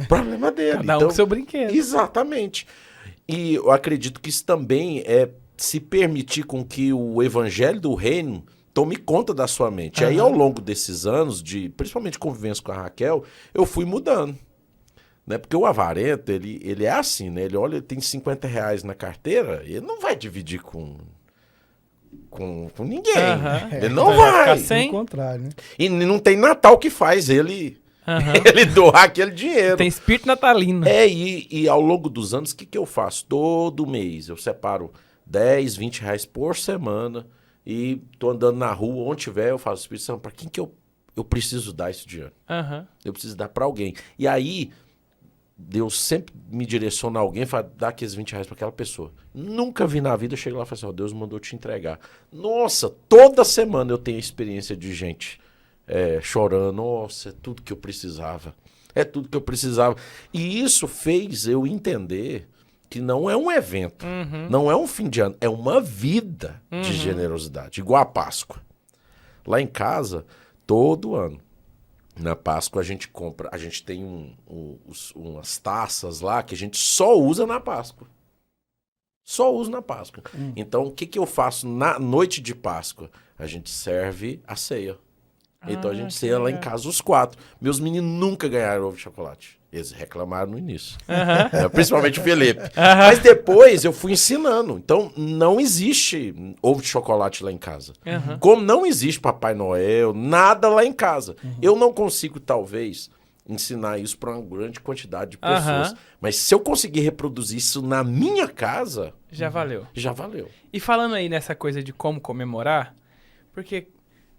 Problema dele. Cada um com seu brinquedo. Exatamente. E eu acredito que isso também é se permitir com que o evangelho do reino tome conta da sua mente. Aí, ao longo desses anos, principalmente convivência com a Raquel, eu fui mudando. Né? Porque o avarento, ele é assim, né? Ele olha, ele tem 50 reais na carteira, ele não vai dividir com ninguém. Ele não vai. Sem. Ao contrário, né? E não tem Natal que faz ele doar aquele dinheiro. Tem espírito natalino. E ao longo dos anos, o que eu faço? Todo mês eu separo 10, 20 reais por semana e tô andando na rua, onde tiver, eu faço Espírito Santo, para quem que eu preciso dar esse dinheiro? Eu preciso dar para alguém. E aí, Deus sempre me direciona a alguém e fala, dá aqueles 20 reais para aquela pessoa. Nunca vi na vida, chego lá e falo assim, Deus mandou te entregar. Nossa, toda semana eu tenho a experiência de gente chorando, nossa, é tudo que eu precisava. é tudo que eu precisava. E isso fez eu entender que não é um evento, não é um fim de ano, é uma vida de generosidade, igual a Páscoa. Lá em casa, todo ano, na Páscoa a gente compra, a gente tem umas taças lá que a gente só usa na Páscoa. Só uso na Páscoa. Então, o que eu faço na noite de Páscoa? A gente serve a ceia. Então, a gente ceia lá em casa os 4. Meus meninos nunca ganharam ovo de chocolate. Eles reclamaram no início. Principalmente o Felipe. Mas depois eu fui ensinando. Então, não existe ovo de chocolate lá em casa. Como não existe Papai Noel, nada lá em casa. Eu não consigo, talvez, ensinar isso para uma grande quantidade de pessoas. Mas se eu conseguir reproduzir isso na minha casa... Já valeu. Já valeu. E falando aí nessa coisa de como comemorar, porque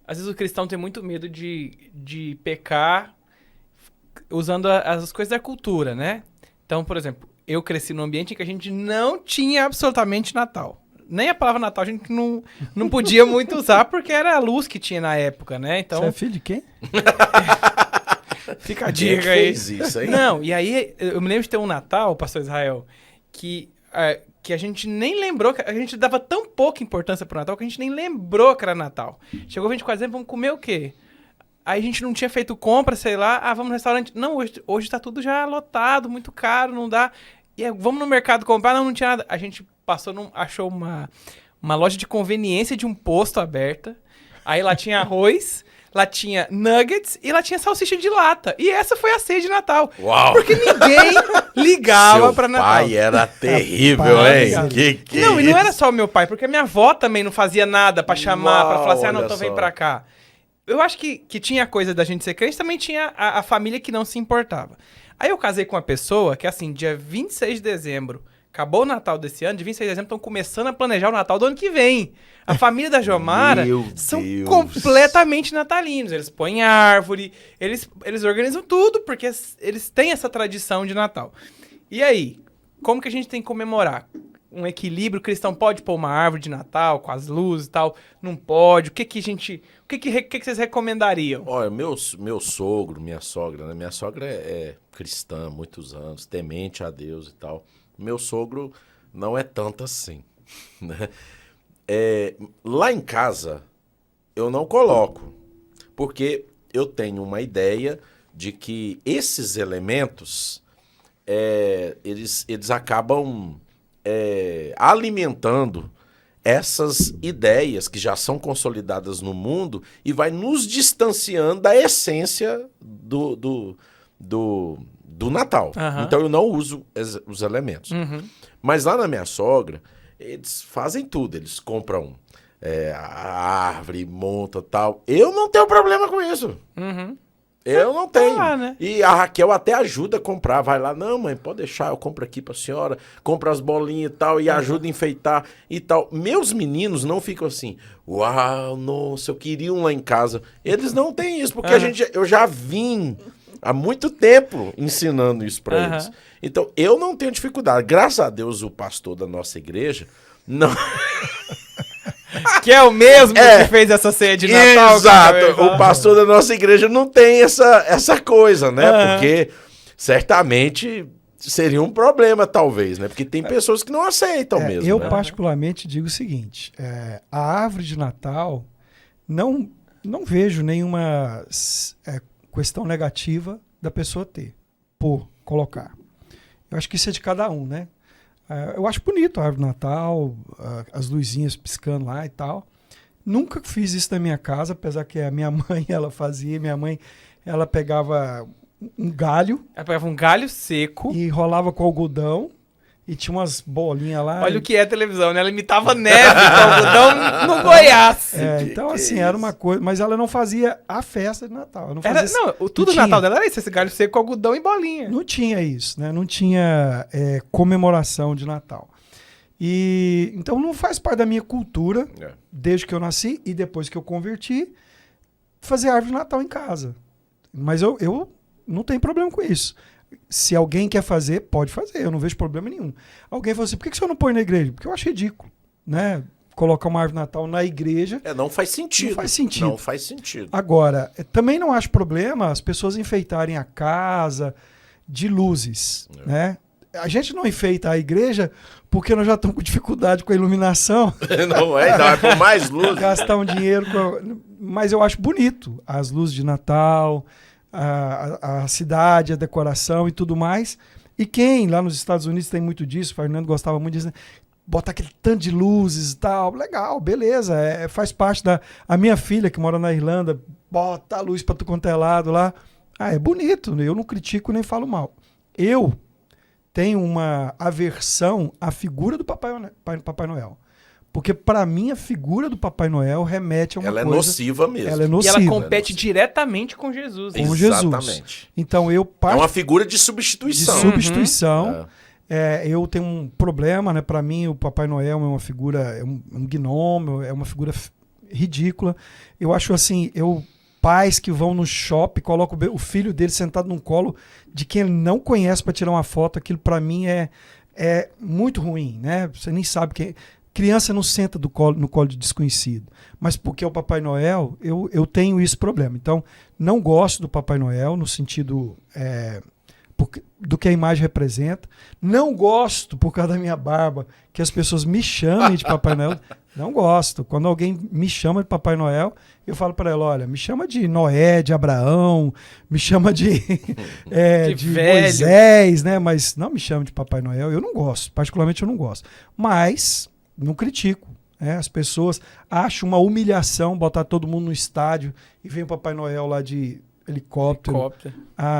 às vezes o cristão tem muito medo de pecar usando as coisas da cultura, né? Então, por exemplo, eu cresci num ambiente em que a gente não tinha absolutamente Natal. Nem a palavra Natal a gente não podia muito usar, porque era a luz que tinha na época, né? Então, Você é filho de quem? fica a Quem é que dica aí. fez isso, hein? Não, e aí eu me lembro de ter um Natal, pastor Israel, que a gente nem lembrou, a gente dava tão pouca importância pro Natal que a gente nem lembrou que era Natal. Chegou 24 de dezembro, vamos comer o quê? Aí a gente não tinha feito compra, sei lá, vamos no restaurante. Não, hoje tá tudo já lotado, muito caro, não dá. E aí, vamos no mercado comprar, não tinha nada. A gente achou uma loja de conveniência de um posto aberta. Aí lá tinha arroz, lá tinha nuggets e lá tinha salsicha de lata. E essa foi a ceia de Natal. Uau! Porque ninguém ligava Seu pra Natal. pai era terrível, Rapaz, hein? Que Não, e isso? não era só o meu pai, porque a minha avó também não fazia nada pra chamar, pra falar assim, não, olha então vem só. pra cá. Eu acho que tinha coisa da gente ser crente, também tinha a família que não se importava. Aí eu casei com uma pessoa que, assim, dia 26 de dezembro, acabou o Natal desse ano, de 26 de dezembro estão começando a planejar o Natal do ano que vem. A família da Jomara Meu são Deus. completamente natalinos. Eles põem árvore, eles organizam tudo, porque eles têm essa tradição de Natal. E aí, como que a gente tem que comemorar? Um equilíbrio, o cristão pode pôr uma árvore de Natal com as luzes e tal? Não pode? O que vocês recomendariam? Olha, meu sogro, minha sogra, né? Minha sogra é cristã há muitos anos, temente a Deus e tal. Meu sogro não é tanto assim, né? Lá em casa, eu não coloco, porque eu tenho uma ideia de que esses elementos, eles acabam alimentando essas ideias que já são consolidadas no mundo e vai nos distanciando da essência do Natal. Então eu não uso os elementos. Mas lá na minha sogra, eles fazem tudo. Eles compram a árvore, montam tal. Eu não tenho problema com isso. Eu não tenho. lá, né? E a Raquel até ajuda a comprar. Vai lá, não, mãe, pode deixar, eu compro aqui pra senhora. Compra as bolinhas e tal, e ajuda a enfeitar e tal. Meus meninos não ficam assim, uau, nossa, eu queria um lá em casa. Eles não têm isso, porque eu já vim há muito tempo ensinando isso pra eles. Então, eu não tenho dificuldade. Graças a Deus, o pastor da nossa igreja não... Que é o mesmo que fez essa ceia de Natal. Exato. O pastor da nossa igreja não tem essa coisa, né? Porque certamente seria um problema, talvez, né? Porque tem pessoas que não aceitam mesmo. Eu, né? particularmente, digo o seguinte: a árvore de Natal, não vejo nenhuma questão negativa da pessoa ter, por colocar. Eu acho que isso é de cada um, né? Eu acho bonito a árvore de Natal, as luzinhas piscando lá e tal. Nunca fiz isso na minha casa, apesar que a minha mãe, ela fazia. Minha mãe, ela pegava um galho. Ela pegava um galho seco. E rolava com algodão. E tinha umas bolinhas lá. Olha o que é televisão, né? Ela imitava neve com algodão no Goiás. Então, assim, era uma coisa... Mas ela não fazia a festa de Natal. Ela não fazia Tudo o Natal dela era isso, esse galho seco com algodão e bolinha. Não tinha isso, né? Não tinha comemoração de Natal. E então não faz parte da minha cultura, desde que eu nasci e depois que eu converti, fazer árvore de Natal em casa. Mas eu não tenho problema com isso. Se alguém quer fazer, pode fazer. Eu não vejo problema nenhum. Alguém falou assim, por que você não põe na igreja? Porque eu acho ridículo, né? colocar uma árvore de Natal na igreja. Não faz sentido. Não faz sentido. Não faz sentido. Agora, também não acho problema as pessoas enfeitarem a casa de luzes, né? A gente não enfeita a igreja porque nós já estamos com dificuldade com a iluminação. Não é? Então é por mais luz. Gastar um dinheiro. Mas eu acho bonito as luzes de Natal, a cidade, a decoração e tudo mais. E quem lá nos Estados Unidos tem muito disso, o Fernando gostava muito disso, né? Bota aquele tanto de luzes e tal. Legal, beleza. Faz parte da. A minha filha, que mora na Irlanda, bota a luz para tu quanto é lado lá. É bonito, eu não critico nem falo mal. Eu tenho uma aversão à figura do Papai Noel. Porque, para mim, a figura do Papai Noel remete a uma coisa... Ela é nociva mesmo. Ela é nociva. E ela compete diretamente com Jesus. Com Jesus. Exatamente. Então, É uma figura de substituição. De substituição. Eu tenho um problema, né? Para mim, o Papai Noel é uma figura... É um gnomo, é uma figura ridícula. Eu acho assim... Pais que vão no shopping, colocam o filho dele sentado num colo de quem ele não conhece para tirar uma foto, aquilo para mim é muito ruim, né? Você nem sabe quem... Criança não senta no colo de desconhecido. Mas porque é o Papai Noel, eu tenho esse problema. Então, não gosto do Papai Noel no sentido do que a imagem representa. Não gosto, por causa da minha barba, que as pessoas me chamem de Papai Noel. Não gosto. Quando alguém me chama de Papai Noel, eu falo para ela, olha, me chama de Noé, de Abraão, me chama de Moisés, né? Mas não me chama de Papai Noel. Eu não gosto. Particularmente eu não gosto. Mas não critico. As pessoas acham uma humilhação botar todo mundo no estádio e vem o Papai Noel lá de helicóptero.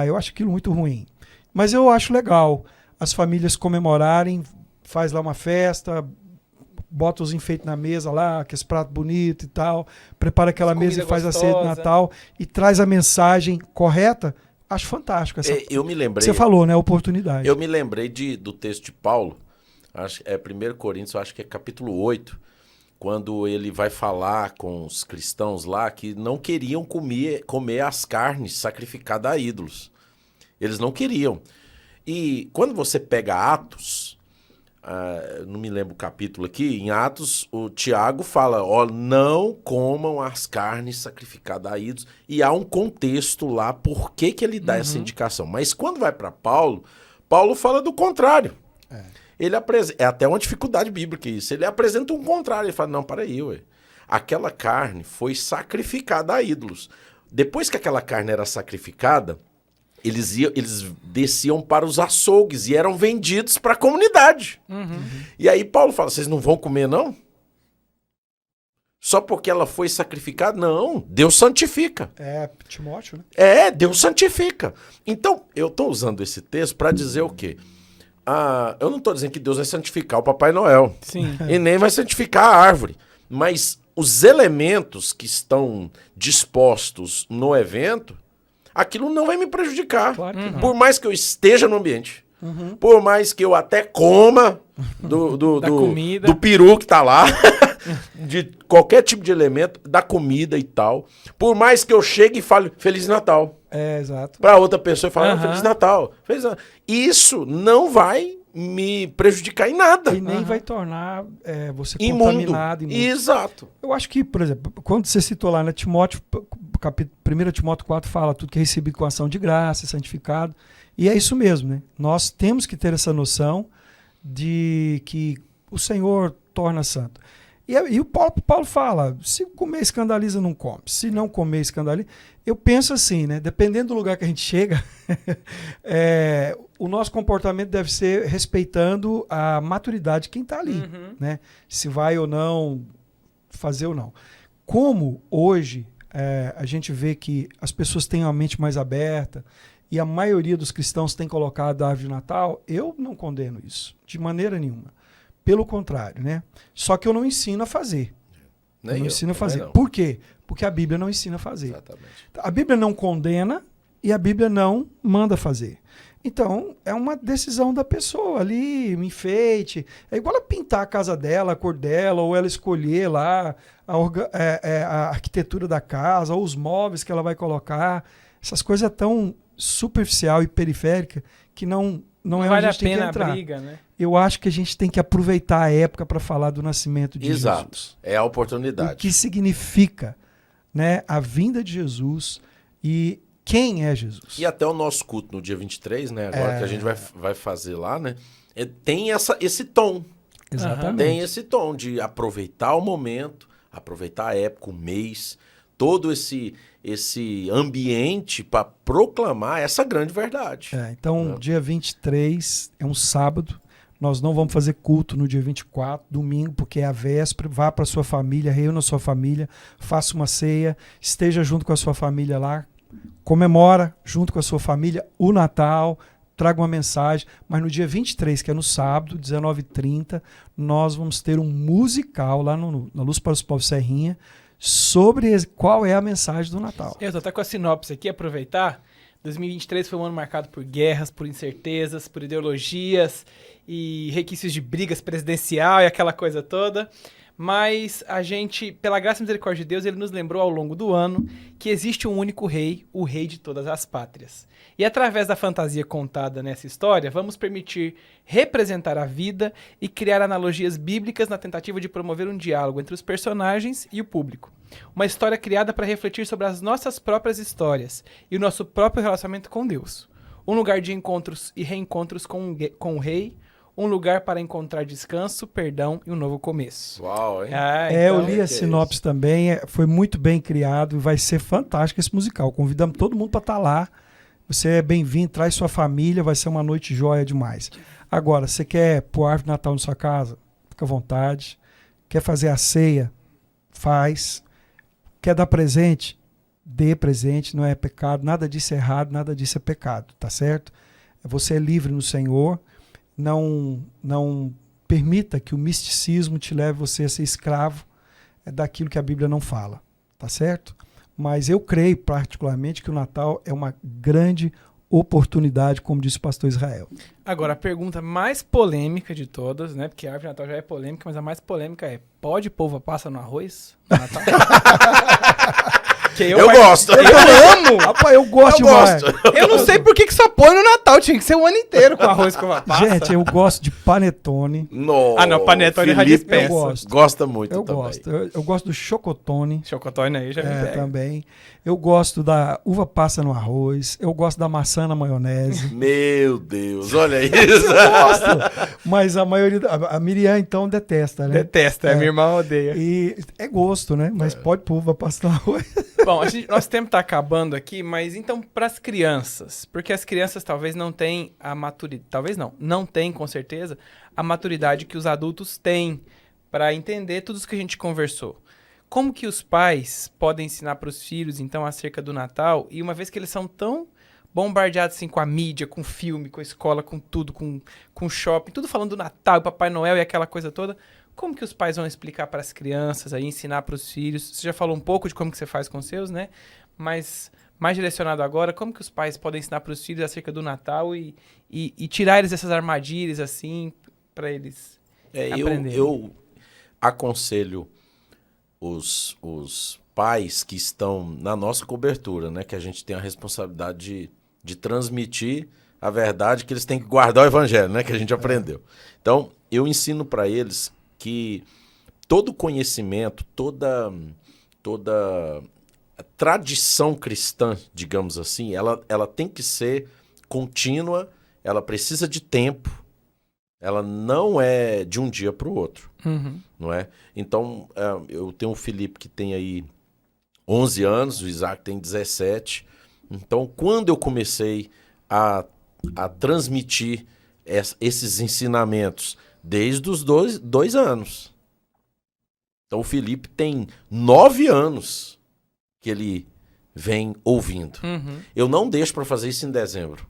Eu acho aquilo muito ruim. Mas eu acho legal as famílias comemorarem, faz lá uma festa, bota os enfeites na mesa lá, aqueles pratos bonitos e tal, prepara aquela mesa e faz gostosa. A ceia de Natal e traz a mensagem correta. Acho fantástico. Eu me lembrei... Você falou, né? Oportunidade. Eu me lembrei do texto de Paulo, acho, 1 Coríntios, acho que é capítulo 8, quando ele vai falar com os cristãos lá que não queriam comer as carnes sacrificadas a ídolos. Eles não queriam. E quando você pega Atos, não me lembro o capítulo aqui, em Atos o Tiago fala, não comam as carnes sacrificadas a ídolos. E há um contexto lá por que ele dá essa indicação. Mas quando vai para Paulo, Paulo fala do contrário. Ele é até uma dificuldade bíblica isso. Ele apresenta um contrário. Ele fala, não, peraí, aquela carne foi sacrificada a ídolos. Depois que aquela carne era sacrificada, eles desciam para os açougues e eram vendidos para a comunidade. E aí Paulo fala, vocês não vão comer, não? Só porque ela foi sacrificada? Não, Deus santifica. Timóteo, né? Deus santifica. Então, eu estou usando esse texto para dizer o quê? Eu não estou dizendo que Deus vai santificar o Papai Noel. Sim. E nem vai santificar a árvore. Mas os elementos que estão dispostos no evento, aquilo não vai me prejudicar. Claro que não. Por mais que eu esteja no ambiente. Por mais que eu até coma comida. do peru que tá lá, de qualquer tipo de elemento, da comida e tal. Por mais que eu chegue e fale Feliz Natal. Exato. Para outra pessoa e fale Feliz Natal. Isso não vai me prejudicar em nada. E nem vai tornar você imundo. Contaminado. Exato. Eu acho que, por exemplo, quando você citou lá, né, Timóteo, 1 Timóteo 4 fala tudo que é recebido com ação de graça, santificado. E é isso mesmo, né? Nós temos que ter essa noção de que o Senhor torna santo. E o Paulo fala, se comer escandaliza, não come. Se não comer escandaliza... Eu penso assim, né? Dependendo do lugar que a gente chega, o nosso comportamento deve ser respeitando a maturidade de quem está ali, né? Se vai ou não fazer ou não. Como hoje a gente vê que as pessoas têm uma mente mais aberta e a maioria dos cristãos tem colocado a árvore de Natal, eu não condeno isso, de maneira nenhuma. Pelo contrário, né? Só que eu não ensino a fazer. Eu não ensino a fazer. Por quê? Porque a Bíblia não ensina a fazer. Exatamente. A Bíblia não condena e a Bíblia não manda fazer. Então, é uma decisão da pessoa ali, um enfeite. É igual ela pintar a casa dela, a cor dela, ou ela escolher lá a arquitetura da casa, ou os móveis que ela vai colocar. Essas coisas tão superficial e periférica que não não é vale onde a a gente tem que pena a entrar. briga, né? Eu acho que a gente tem que aproveitar a época para falar do nascimento de Exato. Jesus. É a O oportunidade. que significa, né, a vinda de Jesus e quem é Jesus. E até o nosso culto no dia 23, né? Agora que a gente vai fazer lá, né? Tem esse tom. Exatamente. Tem esse tom de aproveitar o momento, aproveitar a época, o mês, todo esse ambiente para proclamar essa grande verdade. Então, dia 23 é um sábado. Nós não vamos fazer culto no dia 24, domingo, porque é a véspera. Vá para sua família, reúna a sua família, faça uma ceia, esteja junto com a sua família lá, comemora junto com a sua família o Natal, traga uma mensagem. Mas no dia 23, que é no sábado, 19h30, nós vamos ter um musical lá na Luz para os Povos Serrinha sobre qual é a mensagem do Natal. Eu tô até com a sinopse aqui, aproveitar. 2023 foi um ano marcado por guerras, por incertezas, por ideologias e requisitos de brigas presidencial e aquela coisa toda. Mas a gente, pela graça e misericórdia de Deus, ele nos lembrou ao longo do ano que existe um único rei, o rei de todas as pátrias. E através da fantasia contada nessa história, vamos permitir representar a vida e criar analogias bíblicas na tentativa de promover um diálogo entre os personagens e o público. Uma história criada para refletir sobre as nossas próprias histórias e o nosso próprio relacionamento com Deus. Um lugar de encontros e reencontros com o rei, um lugar para encontrar descanso, perdão e um novo começo. Uau, hein? Eu li a sinopse também, foi muito bem criado e vai ser fantástico esse musical. Convidamos todo mundo para estar lá. Você é bem-vindo, traz sua família, vai ser uma noite joia demais. Agora, você quer pôr árvore de Natal na sua casa? Fica à vontade. Quer fazer a ceia? Faz. Quer dar presente? Dê presente, não é pecado. Nada disso é errado, nada disso é pecado, tá certo? Você é livre no Senhor. Não permita que o misticismo te leve você a ser escravo daquilo que a Bíblia não fala, tá certo? Mas eu creio particularmente que o Natal é uma grande oportunidade, como disse o pastor Israel. Agora, a pergunta mais polêmica de todas, né? Porque a árvore de Natal já é polêmica, mas a mais polêmica é: pode pôr uva passa no arroz no Natal? Eu gosto. Eu amo! Rapaz, eu gosto demais. Eu não sei por que só põe no Natal. Tinha que ser o ano inteiro com arroz com uva passa. Gente, eu gosto de panetone. Não, panetone já Felipe dispensa. Eu gosto. Gosta muito Eu também. gosto. Eu gosto do chocotone. Chocotone aí já me pega. Também. Eu gosto da uva passa no arroz. Eu gosto da maçã na maionese. Meu Deus, olha isso. Eu gosto. Mas a maioria... A Miriam, então, detesta, né? Detesta, minha irmã odeia. E é gosto, né? Mas pode pôr uva passa no arroz. Bom, nosso tempo tá acabando aqui, mas então para as crianças, porque as crianças talvez não tenham a maturidade, talvez não têm com certeza a maturidade que os adultos têm para entender tudo isso que a gente conversou. Como que os pais podem ensinar para os filhos então acerca do Natal, e uma vez que eles são tão bombardeados assim com a mídia, com filme, com a escola, com tudo, com shopping, tudo falando do Natal, Papai Noel e aquela coisa toda, como que os pais vão explicar para as crianças, aí, ensinar para os filhos? Você já falou um pouco de como que você faz com os seus, né? Mas mais direcionado agora, como que os pais podem ensinar para os filhos acerca do Natal e tirar eles dessas armadilhas, assim, para eles aprenderem? Eu aconselho os pais que estão na nossa cobertura, né? Que a gente tem a responsabilidade de transmitir a verdade, que eles têm que guardar o evangelho, né? Que a gente aprendeu. Então, eu ensino para eles que todo conhecimento, toda tradição cristã, digamos assim, ela tem que ser contínua, ela precisa de tempo, ela não é de um dia para o outro, não é? Então, eu tenho o Felipe que tem aí 11 anos, o Isaac tem 17. Então, quando eu comecei a transmitir esses ensinamentos, desde os 2 anos. Então o Felipe tem 9 anos que ele vem ouvindo. Eu não deixo para fazer isso em dezembro.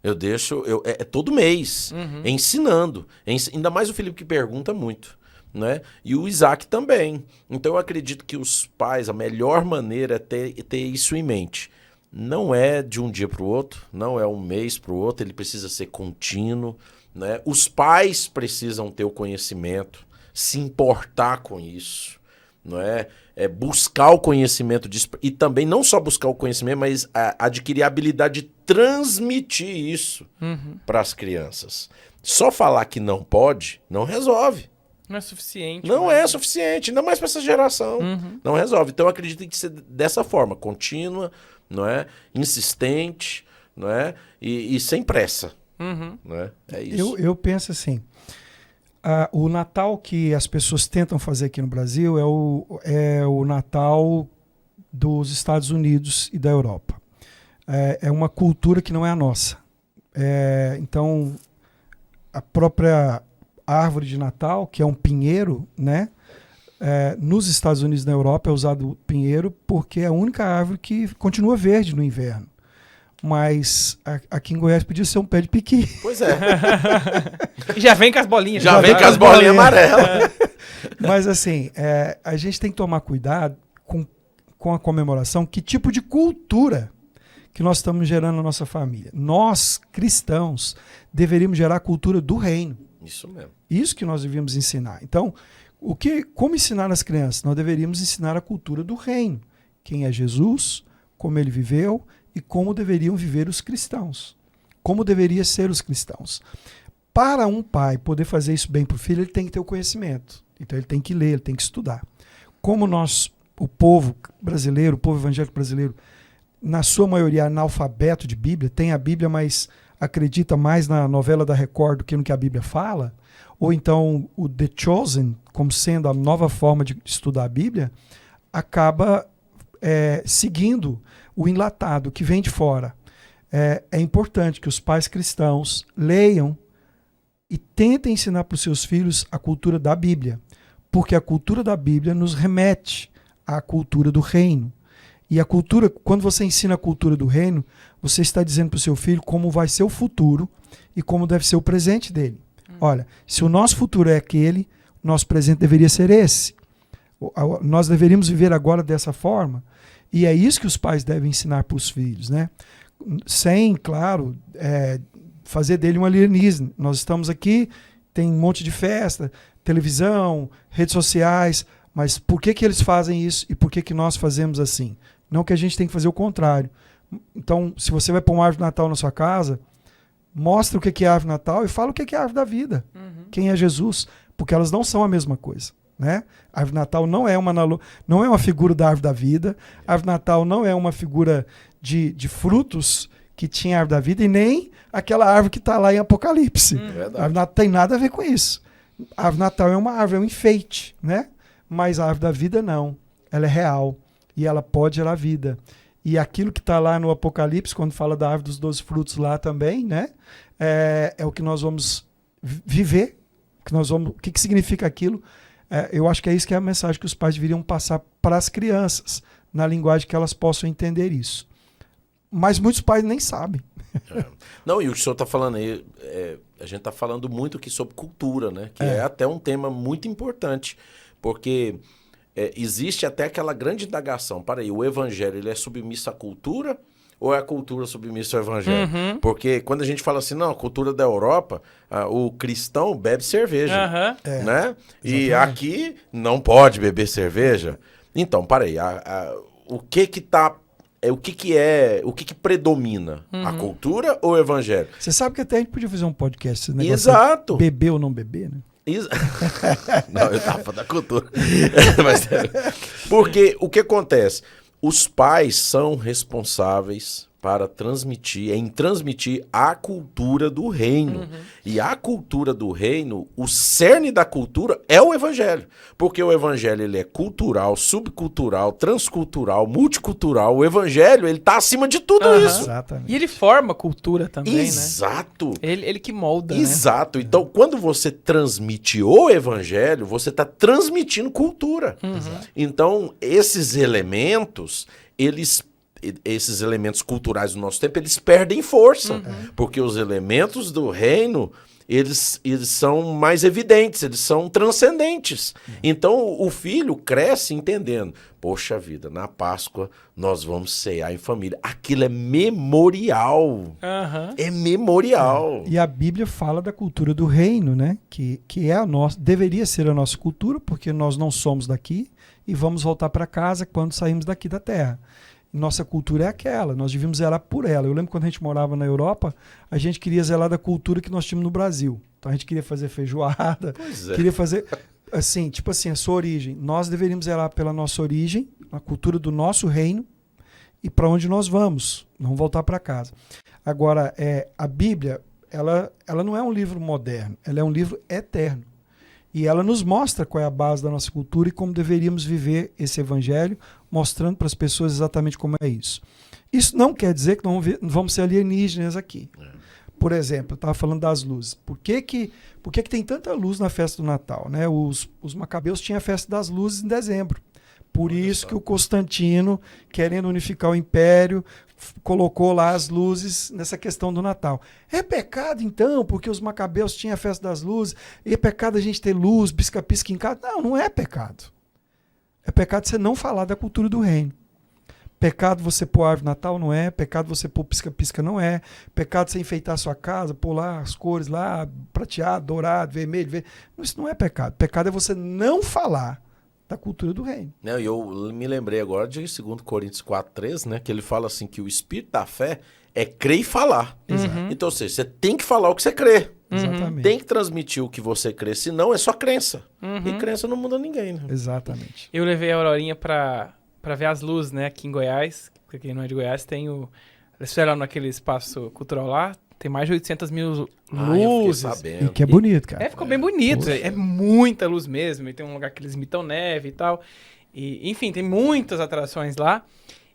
Eu deixo, é todo mês, ensinando. Ainda mais o Felipe que pergunta muito, né? E o Isaac também. Então eu acredito que os pais, a melhor maneira é ter isso em mente. Não é de um dia para o outro, não é um mês para o outro, ele precisa ser contínuo, né? Os pais precisam ter o conhecimento, se importar com isso, não é? É buscar o conhecimento disso. E também não só buscar o conhecimento, mas adquirir a habilidade de transmitir isso para as crianças. Só falar que não pode, não resolve. Não é suficiente. Não é suficiente, ainda mais para essa geração. Não resolve. Então eu acredito que tem que ser dessa forma, contínua, não é? Insistente, não é? E sem pressa. Não é? É isso. Eu penso assim, o Natal que as pessoas tentam fazer aqui no Brasil é o Natal dos Estados Unidos e da Europa. É uma cultura que não é a nossa. Então, a própria árvore de Natal, que é um pinheiro, né? Nos Estados Unidos e na Europa é usado o pinheiro porque é a única árvore que continua verde no inverno. Mas aqui em Goiás podia ser um pé de piqui. Pois é. E já vem com as bolinhas. Já vem com as bolinhas amarelas. Mas assim, a gente tem que tomar cuidado com a comemoração, que tipo de cultura que nós estamos gerando na nossa família. Nós, cristãos, deveríamos gerar a cultura do reino. Isso mesmo. Isso que nós devíamos ensinar. Então, como ensinar as crianças? Nós deveríamos ensinar a cultura do reino. Quem é Jesus, como ele viveu e como deveriam viver os cristãos. Como deveriam ser os cristãos. Para um pai poder fazer isso bem para o filho, ele tem que ter o conhecimento. Então ele tem que ler, ele tem que estudar. Como o povo brasileiro, o povo evangélico brasileiro, na sua maioria analfabeto de Bíblia, tem a Bíblia, mas acredita mais na novela da Record do que no que a Bíblia fala, ou então o The Chosen, como sendo a nova forma de estudar a Bíblia, acaba seguindo o enlatado que vem de fora. É importante que os pais cristãos leiam e tentem ensinar para os seus filhos a cultura da Bíblia, porque a cultura da Bíblia nos remete à cultura do reino. E a cultura, quando você ensina a cultura do reino, você está dizendo para o seu filho como vai ser o futuro e como deve ser o presente dele. Olha, se o nosso futuro é aquele, nosso presente deveria ser esse. Nós deveríamos viver agora dessa forma. E é isso que os pais devem ensinar para os filhos, né? Sem, claro, fazer dele um alienígena. Nós estamos aqui, tem um monte de festa, televisão, redes sociais, mas por que eles fazem isso e por que nós fazemos assim? Não que a gente tem que fazer o contrário. Então, se você vai pôr uma árvore de Natal na sua casa, mostra o que é a árvore de Natal e fala o que é a árvore da vida. Quem é Jesus? Porque elas não são a mesma coisa. Né? A árvore de Natal não é uma figura da árvore da vida. A árvore de Natal não é uma figura de frutos que tinha a árvore da vida e nem aquela árvore que está lá em Apocalipse. A árvore de Natal tem nada a ver com isso. A árvore de Natal é uma árvore, é um enfeite, né? Mas a árvore da vida não. Ela é real e ela pode gerar vida. E aquilo que está lá no Apocalipse, quando fala da árvore dos 12 frutos lá também, né? É o que nós vamos viver. O que significa aquilo? Eu acho que é isso que é a mensagem que os pais deveriam passar para as crianças, na linguagem que elas possam entender isso. Mas muitos pais nem sabem. Não, e o que o senhor está falando aí, a gente está falando muito aqui sobre cultura, né? Que é até um tema muito importante, porque existe até aquela grande indagação. Para aí, o evangelho ele é submisso à cultura ou é a cultura submissa ao evangelho? Porque quando a gente fala assim, não, a cultura da Europa, o cristão bebe cerveja, né? E aqui não pode beber cerveja. Então, para aí, o que predomina? A cultura ou o evangelho? Você sabe que até a gente podia fazer um podcast, esse negócio. Exato. Beber ou não beber, né? Não, eu tava falando da cultura. Porque o que acontece? Os pais são responsáveis para transmitir a cultura do reino. E a cultura do reino, o cerne da cultura é o evangelho. Porque o evangelho ele é cultural, subcultural, transcultural, multicultural. O evangelho ele está acima de tudo isso. Exatamente. E ele forma a cultura também, Exato. né? Ele que molda, Exato. Né? Então, quando você transmite o evangelho, você está transmitindo cultura. Então, esses elementos, eles esses elementos culturais do nosso tempo, eles perdem força. Porque os elementos do reino, eles são mais evidentes, eles são transcendentes. Então, o filho cresce entendendo. Poxa vida, na Páscoa nós vamos cear em família. Aquilo é memorial. É memorial. E a Bíblia fala da cultura do reino, né? Que é a nossa, deveria ser a nossa cultura, porque nós não somos daqui e vamos voltar para casa quando saímos daqui da terra. Nossa cultura é aquela, nós devíamos zelar por ela. Eu lembro quando a gente morava na Europa, a gente queria zelar da cultura que nós tínhamos no Brasil. Então a gente queria fazer feijoada, queria fazer, assim, tipo assim, a sua origem. Nós deveríamos zelar pela nossa origem, a cultura do nosso reino e para onde nós vamos voltar para casa. Agora, a Bíblia, ela não é um livro moderno, ela é um livro eterno. E ela nos mostra qual é a base da nossa cultura e como deveríamos viver esse evangelho, mostrando para as pessoas exatamente como é isso. Isso não quer dizer que não vamos ser alienígenas aqui. Por exemplo, eu estava falando das luzes. Por que tem tanta luz na festa do Natal? Né? Os macabeus tinham a festa das luzes em dezembro. Por isso que o Constantino, querendo unificar o império, colocou lá as luzes nessa questão do Natal. É pecado, então, porque os macabeus tinham a festa das luzes, e é pecado a gente ter luz, pisca-pisca em casa? Não, não é pecado. É pecado você não falar da cultura do reino. Pecado você pôr árvore de Natal não é, pecado você pôr pisca-pisca não é, pecado você enfeitar a sua casa, pôr lá as cores lá, prateado, dourado, vermelho. Isso não é pecado. Pecado é você não falar da cultura do reino. Não, eu me lembrei agora de 2 Coríntios 4:3, né, que ele fala assim que o espírito da fé é crer e falar. Então, ou seja, você tem que falar o que você crê. Exatamente. Tem que transmitir o que você crê, senão é só crença. E crença não muda ninguém. Né? Exatamente. Eu levei a Aurorinha pra ver as luzes, né, aqui em Goiás. Pra quem não é de Goiás, tem o... Eles fizeram naquele espaço cultural lá, tem mais de 800 mil luzes. Eu fiquei sabendo. E que é bonito, cara. Ficou bem bonito. É muita luz mesmo. E tem um lugar que eles imitam neve e tal. E, enfim, tem muitas atrações lá.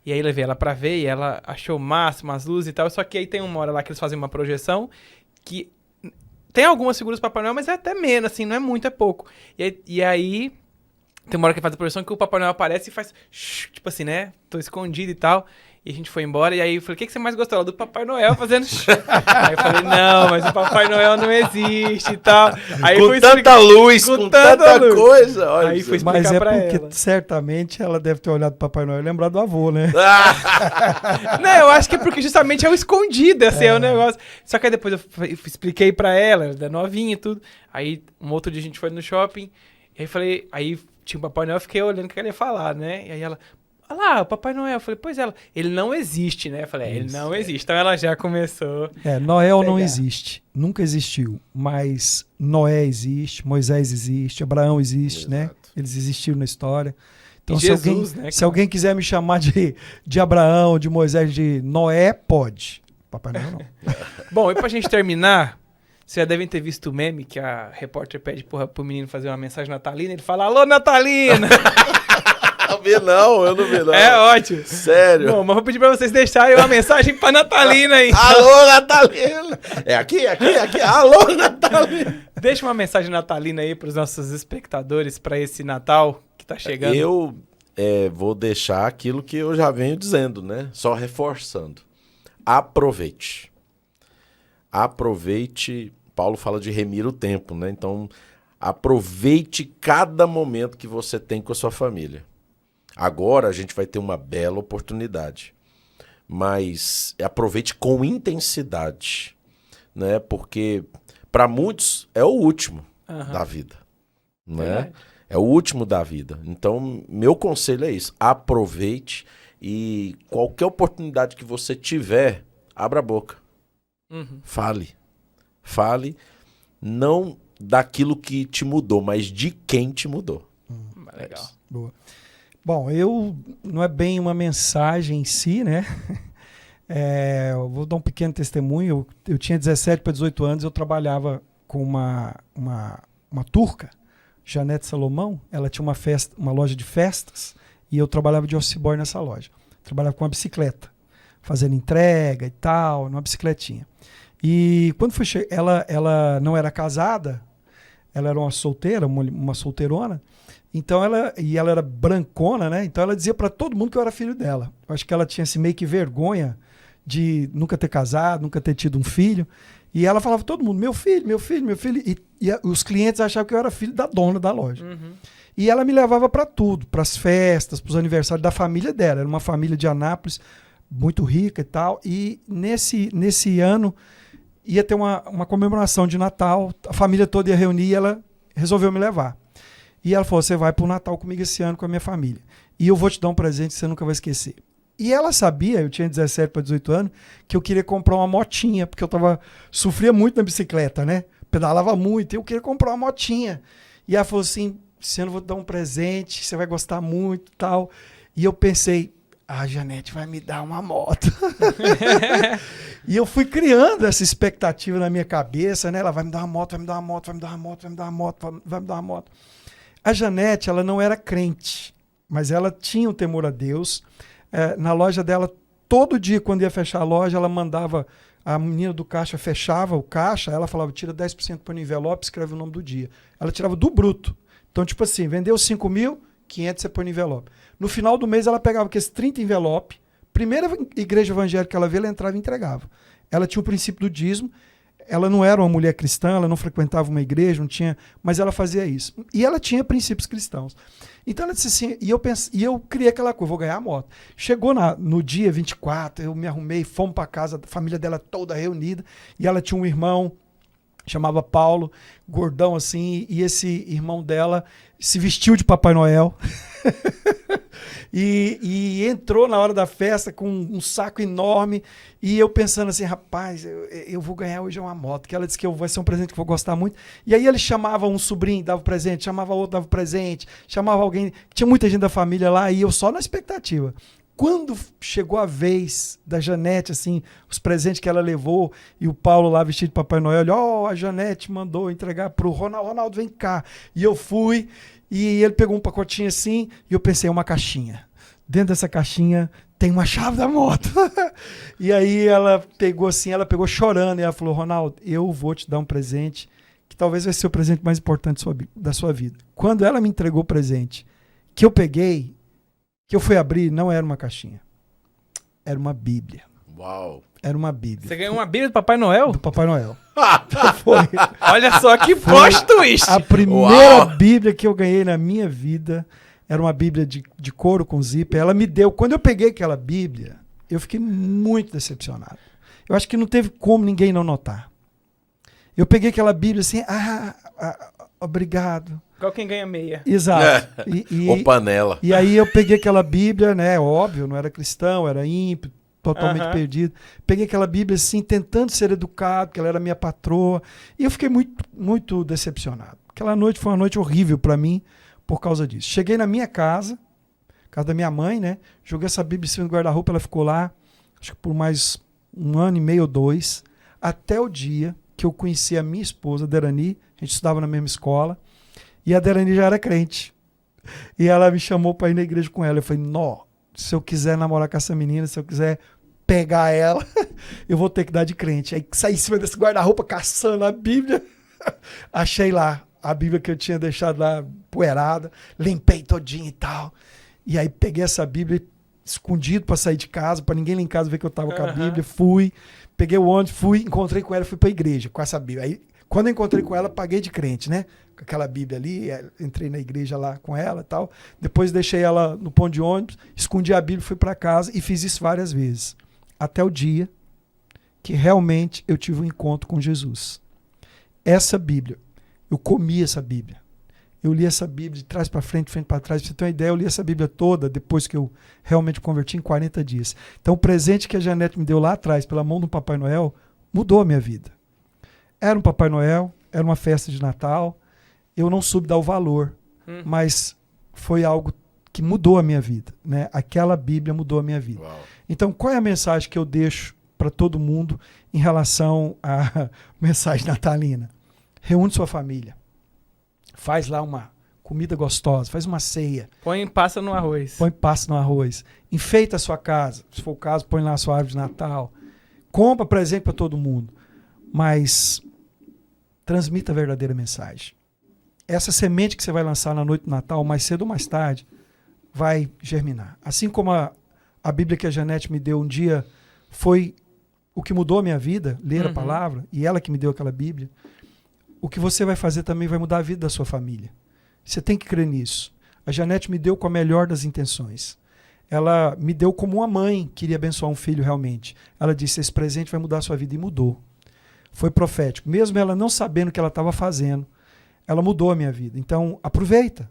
E aí levei ela pra ver e ela achou o máximo as luzes e tal. Só que aí tem uma hora lá que eles fazem uma projeção que tem algumas figuras do Papai Noel, mas é até menos, assim, não é muito, é pouco. E aí tem uma hora que faz a projeção que o Papai Noel aparece e faz tipo assim, né? Tô escondido e tal. E a gente foi embora, e aí eu falei, o que você mais gostou? Ela, do Papai Noel fazendo... Aí eu falei, não, mas o Papai Noel não existe e tal. Aí com tanta luz, com tanta coisa. Olha, aí fui explicar mas é pra porque ela. Certamente ela deve ter olhado pro Papai Noel e lembrado do avô, né? Não, eu acho que é porque justamente é o escondido, assim, é o negócio. Só que aí depois eu expliquei pra ela, ela é novinha e tudo. Aí um outro dia a gente foi no shopping, e aí falei, aí tinha o Papai Noel, eu fiquei olhando o que ela ia falar, né? E aí ela... Olha lá, o Papai Noel. Eu falei, pois ele não existe, né? Eu falei, ele não existe. Então ela já começou. Noel não existe. Nunca existiu. Mas Noé existe, Moisés existe, Abraão existe, né? Eles existiram na história. Então, Jesus, se alguém quiser me chamar de Abraão, de Moisés, de Noé, pode. Papai Noel não. Bom, e pra gente terminar, vocês já devem ter visto o meme que a repórter pede pro menino fazer uma mensagem natalina. Ele fala, alô, Natalina! Eu não vi não. É ótimo. Sério. Bom, mas vou pedir pra vocês deixarem uma mensagem pra Natalina aí. Alô, Natalina. É aqui. Alô, Natalina. Deixa uma mensagem natalina aí pros nossos espectadores pra esse Natal que tá chegando. Eu vou deixar aquilo que eu já venho dizendo, né? Só reforçando. Aproveite. Aproveite. Paulo fala de remir o tempo, né? Então, aproveite cada momento que você tem com a sua família. Agora a gente vai ter uma bela oportunidade, mas aproveite com intensidade, né? Porque para muitos é o último da vida, né? É o último da vida. Então, meu conselho é isso, aproveite e qualquer oportunidade que você tiver, abra a boca, fale, não daquilo que te mudou, mas de quem te mudou. Legal. Boa. Bom, não é bem uma mensagem em si, né? Eu vou dar um pequeno testemunho. Eu tinha 17 para 18 anos, eu trabalhava com uma turca, Janete Salomão. Ela tinha uma loja de festas e eu trabalhava de office boy nessa loja. Trabalhava com uma bicicleta, fazendo entrega e tal, numa bicicletinha. E quando ela não era casada, ela era uma solteira, uma solteirona, então ela era brancona, né? Então ela dizia para todo mundo que eu era filho dela. Eu acho que ela tinha assim, meio que vergonha de nunca ter casado, nunca ter tido um filho. E ela falava todo mundo, meu filho, meu filho, meu filho. E os clientes achavam que eu era filho da dona da loja. Uhum. E ela me levava para tudo, para as festas, para os aniversários da família dela. Era uma família de Anápolis, muito rica e tal. E nesse ano ia ter uma comemoração de Natal, a família toda ia reunir e ela resolveu me levar. E ela falou, você vai pro Natal comigo esse ano com a minha família. E eu vou te dar um presente que você nunca vai esquecer. E ela sabia, eu tinha 17 para 18 anos, que eu queria comprar uma motinha, porque eu sofria muito na bicicleta, né? Pedalava muito, e eu queria comprar uma motinha. E ela falou assim, esse ano eu vou te dar um presente, você vai gostar muito e tal. E eu pensei, a Janete vai me dar uma moto. E eu fui criando essa expectativa na minha cabeça, né? Ela vai me dar uma moto, vai me dar uma moto, vai me dar uma moto, vai me dar uma moto, vai me dar uma moto. A Janete, ela não era crente, mas ela tinha um temor a Deus. Na loja dela, todo dia, quando ia fechar a loja, ela mandava, a menina do caixa fechava o caixa, ela falava, tira 10% para o envelope, escreve o nome do dia. Ela tirava do bruto. Então, tipo assim, vendeu 5 mil, 500 você põe no envelope. No final do mês, ela pegava aqueles 30 envelopes, primeira igreja evangélica que ela via, ela entrava e entregava. Ela tinha o princípio do dízimo. Ela não era uma mulher cristã, ela não frequentava uma igreja, não tinha, mas ela fazia isso. E ela tinha princípios cristãos. Então ela disse assim, e eu criei aquela coisa, vou ganhar a moto. Chegou no dia 24, eu me arrumei, fomos para casa, a família dela toda reunida, e ela tinha um irmão, chamava Paulo, gordão assim, e esse irmão dela se vestiu de Papai Noel. E entrou na hora da festa com um saco enorme, e eu pensando assim, rapaz, eu vou ganhar hoje uma moto, que ela disse que vai ser um presente que eu vou gostar muito. E aí ele chamava um sobrinho, dava presente, chamava outro, dava presente, chamava alguém, tinha muita gente da família lá, e eu só na expectativa. Quando chegou a vez da Janete, assim, os presentes que ela levou, e o Paulo lá vestido de Papai Noel, a Janete mandou entregar pro Ronaldo, Ronaldo, vem cá. E eu fui, e ele pegou um pacotinho assim, e eu pensei, uma caixinha. Dentro dessa caixinha tem uma chave da moto. E aí ela pegou assim, ela pegou chorando, e ela falou, Ronaldo, eu vou te dar um presente, que talvez vai ser o presente mais importante da sua vida. Quando ela me entregou o presente, que eu peguei, que eu fui abrir, não era uma caixinha. Era uma Bíblia. Uau. Era uma Bíblia. Você ganhou uma Bíblia do Papai Noel? Do Papai Noel. Foi Olha só que plot twist! a primeira Bíblia que eu ganhei na minha vida. Era uma Bíblia de couro com zíper. Ela me deu. Quando eu peguei aquela Bíblia, eu fiquei muito decepcionado. Eu acho que não teve como ninguém não notar. Eu peguei aquela Bíblia assim, obrigado. Igual quem ganha meia. Exato. Ou panela. E aí eu peguei aquela Bíblia, né? Óbvio, não era cristão, era ímpio, totalmente perdido. Peguei aquela Bíblia assim, tentando ser educado, porque ela era minha patroa. E eu fiquei muito, muito decepcionado. Aquela noite foi uma noite horrível para mim por causa disso. Cheguei na minha casa da minha mãe, né? Joguei essa Bíblia em cima do guarda-roupa, ela ficou lá, acho que por mais 1 ano e meio ou 2, até o dia que eu conheci a minha esposa, Derani. A gente estudava na mesma escola. E a Derani já era crente. E ela me chamou para ir na igreja com ela. Eu falei, se eu quiser namorar com essa menina, se eu quiser pegar ela, eu vou ter que dar de crente. Aí saí em cima desse guarda-roupa, caçando a Bíblia. Achei lá a Bíblia que eu tinha deixado lá poeirada. Limpei todinho e tal. E aí peguei essa Bíblia escondido para sair de casa, para ninguém lá em casa ver que eu estava com a Bíblia. Fui, peguei o ônibus, encontrei com ela, fui para a igreja com essa Bíblia. Aí, quando eu encontrei com ela, paguei de crente, né? Com aquela Bíblia ali, entrei na igreja lá com ela e tal. Depois deixei ela no ponto de ônibus, escondi a Bíblia, fui para casa e fiz isso várias vezes. Até o dia que realmente eu tive um encontro com Jesus. Essa Bíblia, eu comi essa Bíblia. Eu li essa Bíblia de trás para frente para trás. Pra você ter uma ideia, eu li essa Bíblia toda depois que eu realmente converti em 40 dias. Então o presente que a Janete me deu lá atrás, pela mão do Papai Noel, mudou a minha vida. Era um Papai Noel, era uma festa de Natal. Eu não soube dar o valor, mas foi algo que mudou a minha vida, né? Aquela Bíblia mudou a minha vida. Uau. Então, qual é a mensagem que eu deixo para todo mundo em relação à mensagem natalina? Reúne sua família. Faz lá uma comida gostosa, faz uma ceia. Põe passa no arroz. Põe passa no arroz. Enfeita a sua casa. Se for o caso, põe lá a sua árvore de Natal. Compra presente para todo mundo. Mas transmita a verdadeira mensagem. essa semente que você vai lançar na noite do Natal, mais cedo ou mais tarde, vai germinar. Assim como a Bíblia que a Janete me deu um dia foi o que mudou a minha vida, ler a palavra, e ela que me deu aquela Bíblia, o que você vai fazer também vai mudar a vida da sua família. Você tem que crer nisso. A Janete me deu com a melhor das intenções. Ela me deu como uma mãe queria abençoar um filho realmente. Ela disse, esse presente vai mudar a sua vida, e mudou. Foi profético. Mesmo ela não sabendo o que ela estava fazendo, ela mudou a minha vida. Então, aproveita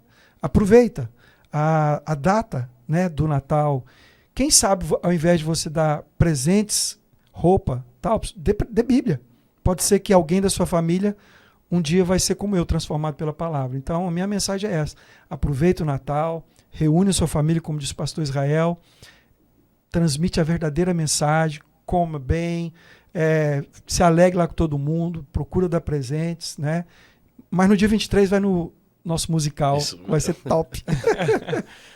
a data, né, do Natal. Quem sabe, ao invés de você dar presentes, roupa, tal, dê Bíblia. Pode ser que alguém da sua família um dia vai ser como eu, transformado pela palavra. Então, a minha mensagem é essa. Aproveita o Natal, reúne a sua família, como disse o pastor Israel, transmite a verdadeira mensagem, coma bem, se alegre lá com todo mundo, procura dar presentes, né? Mas no dia 23 vai no nosso musical, vai ser top.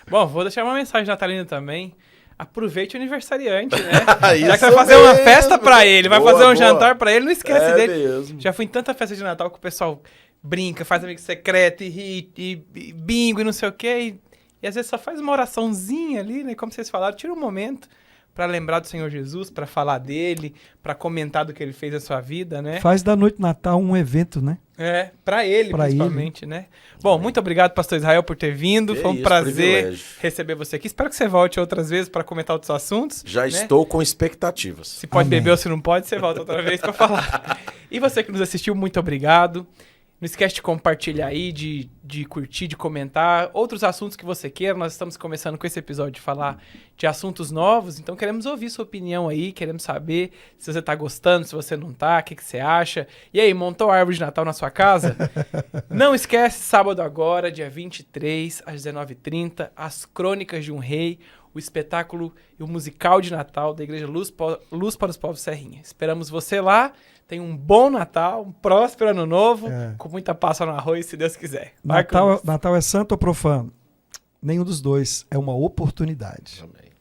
Bom, vou deixar uma mensagem natalina também. Aproveite o aniversariante, né? Já que Isso vai fazer mesmo. uma festa pra ele, vai Boa, fazer um boa. jantar pra ele, não esquece É dele. mesmo. Já fui em tanta festa de Natal que o pessoal brinca, faz amigo secreto e bingo e não sei o quê. E às vezes só faz uma oraçãozinha ali, né? Como vocês falaram, tira um momento pra lembrar do Senhor Jesus, pra falar dele, pra comentar do que ele fez na sua vida, né? Faz da noite de Natal um evento, né? Pra ele, Pra principalmente, né? Bom, muito obrigado, pastor Israel, por ter vindo. Que Foi um isso, prazer privilégio. receber você aqui. Espero que você volte outras vezes pra comentar outros assuntos. Já né? estou com expectativas. Se pode Amém. beber ou se não pode, você volta outra vez pra falar. E você que nos assistiu, muito obrigado. Não esquece de compartilhar aí, de curtir, de comentar. Outros assuntos que você queira. Nós estamos começando com esse episódio de falar de assuntos novos. Então queremos ouvir sua opinião aí. Queremos saber se você tá gostando, se você não tá, o que você acha. E aí, montou a árvore de Natal na sua casa? Não esquece, sábado agora, dia 23, às 19h30, As Crônicas de um Rei, o espetáculo e o musical de Natal da Igreja Luz para os Povos Serrinha. Esperamos você lá. Tenha um bom Natal, um próspero ano novo, com muita passa no arroz, se Deus quiser. Natal é santo ou profano? Nenhum dos dois. É uma oportunidade. Amém.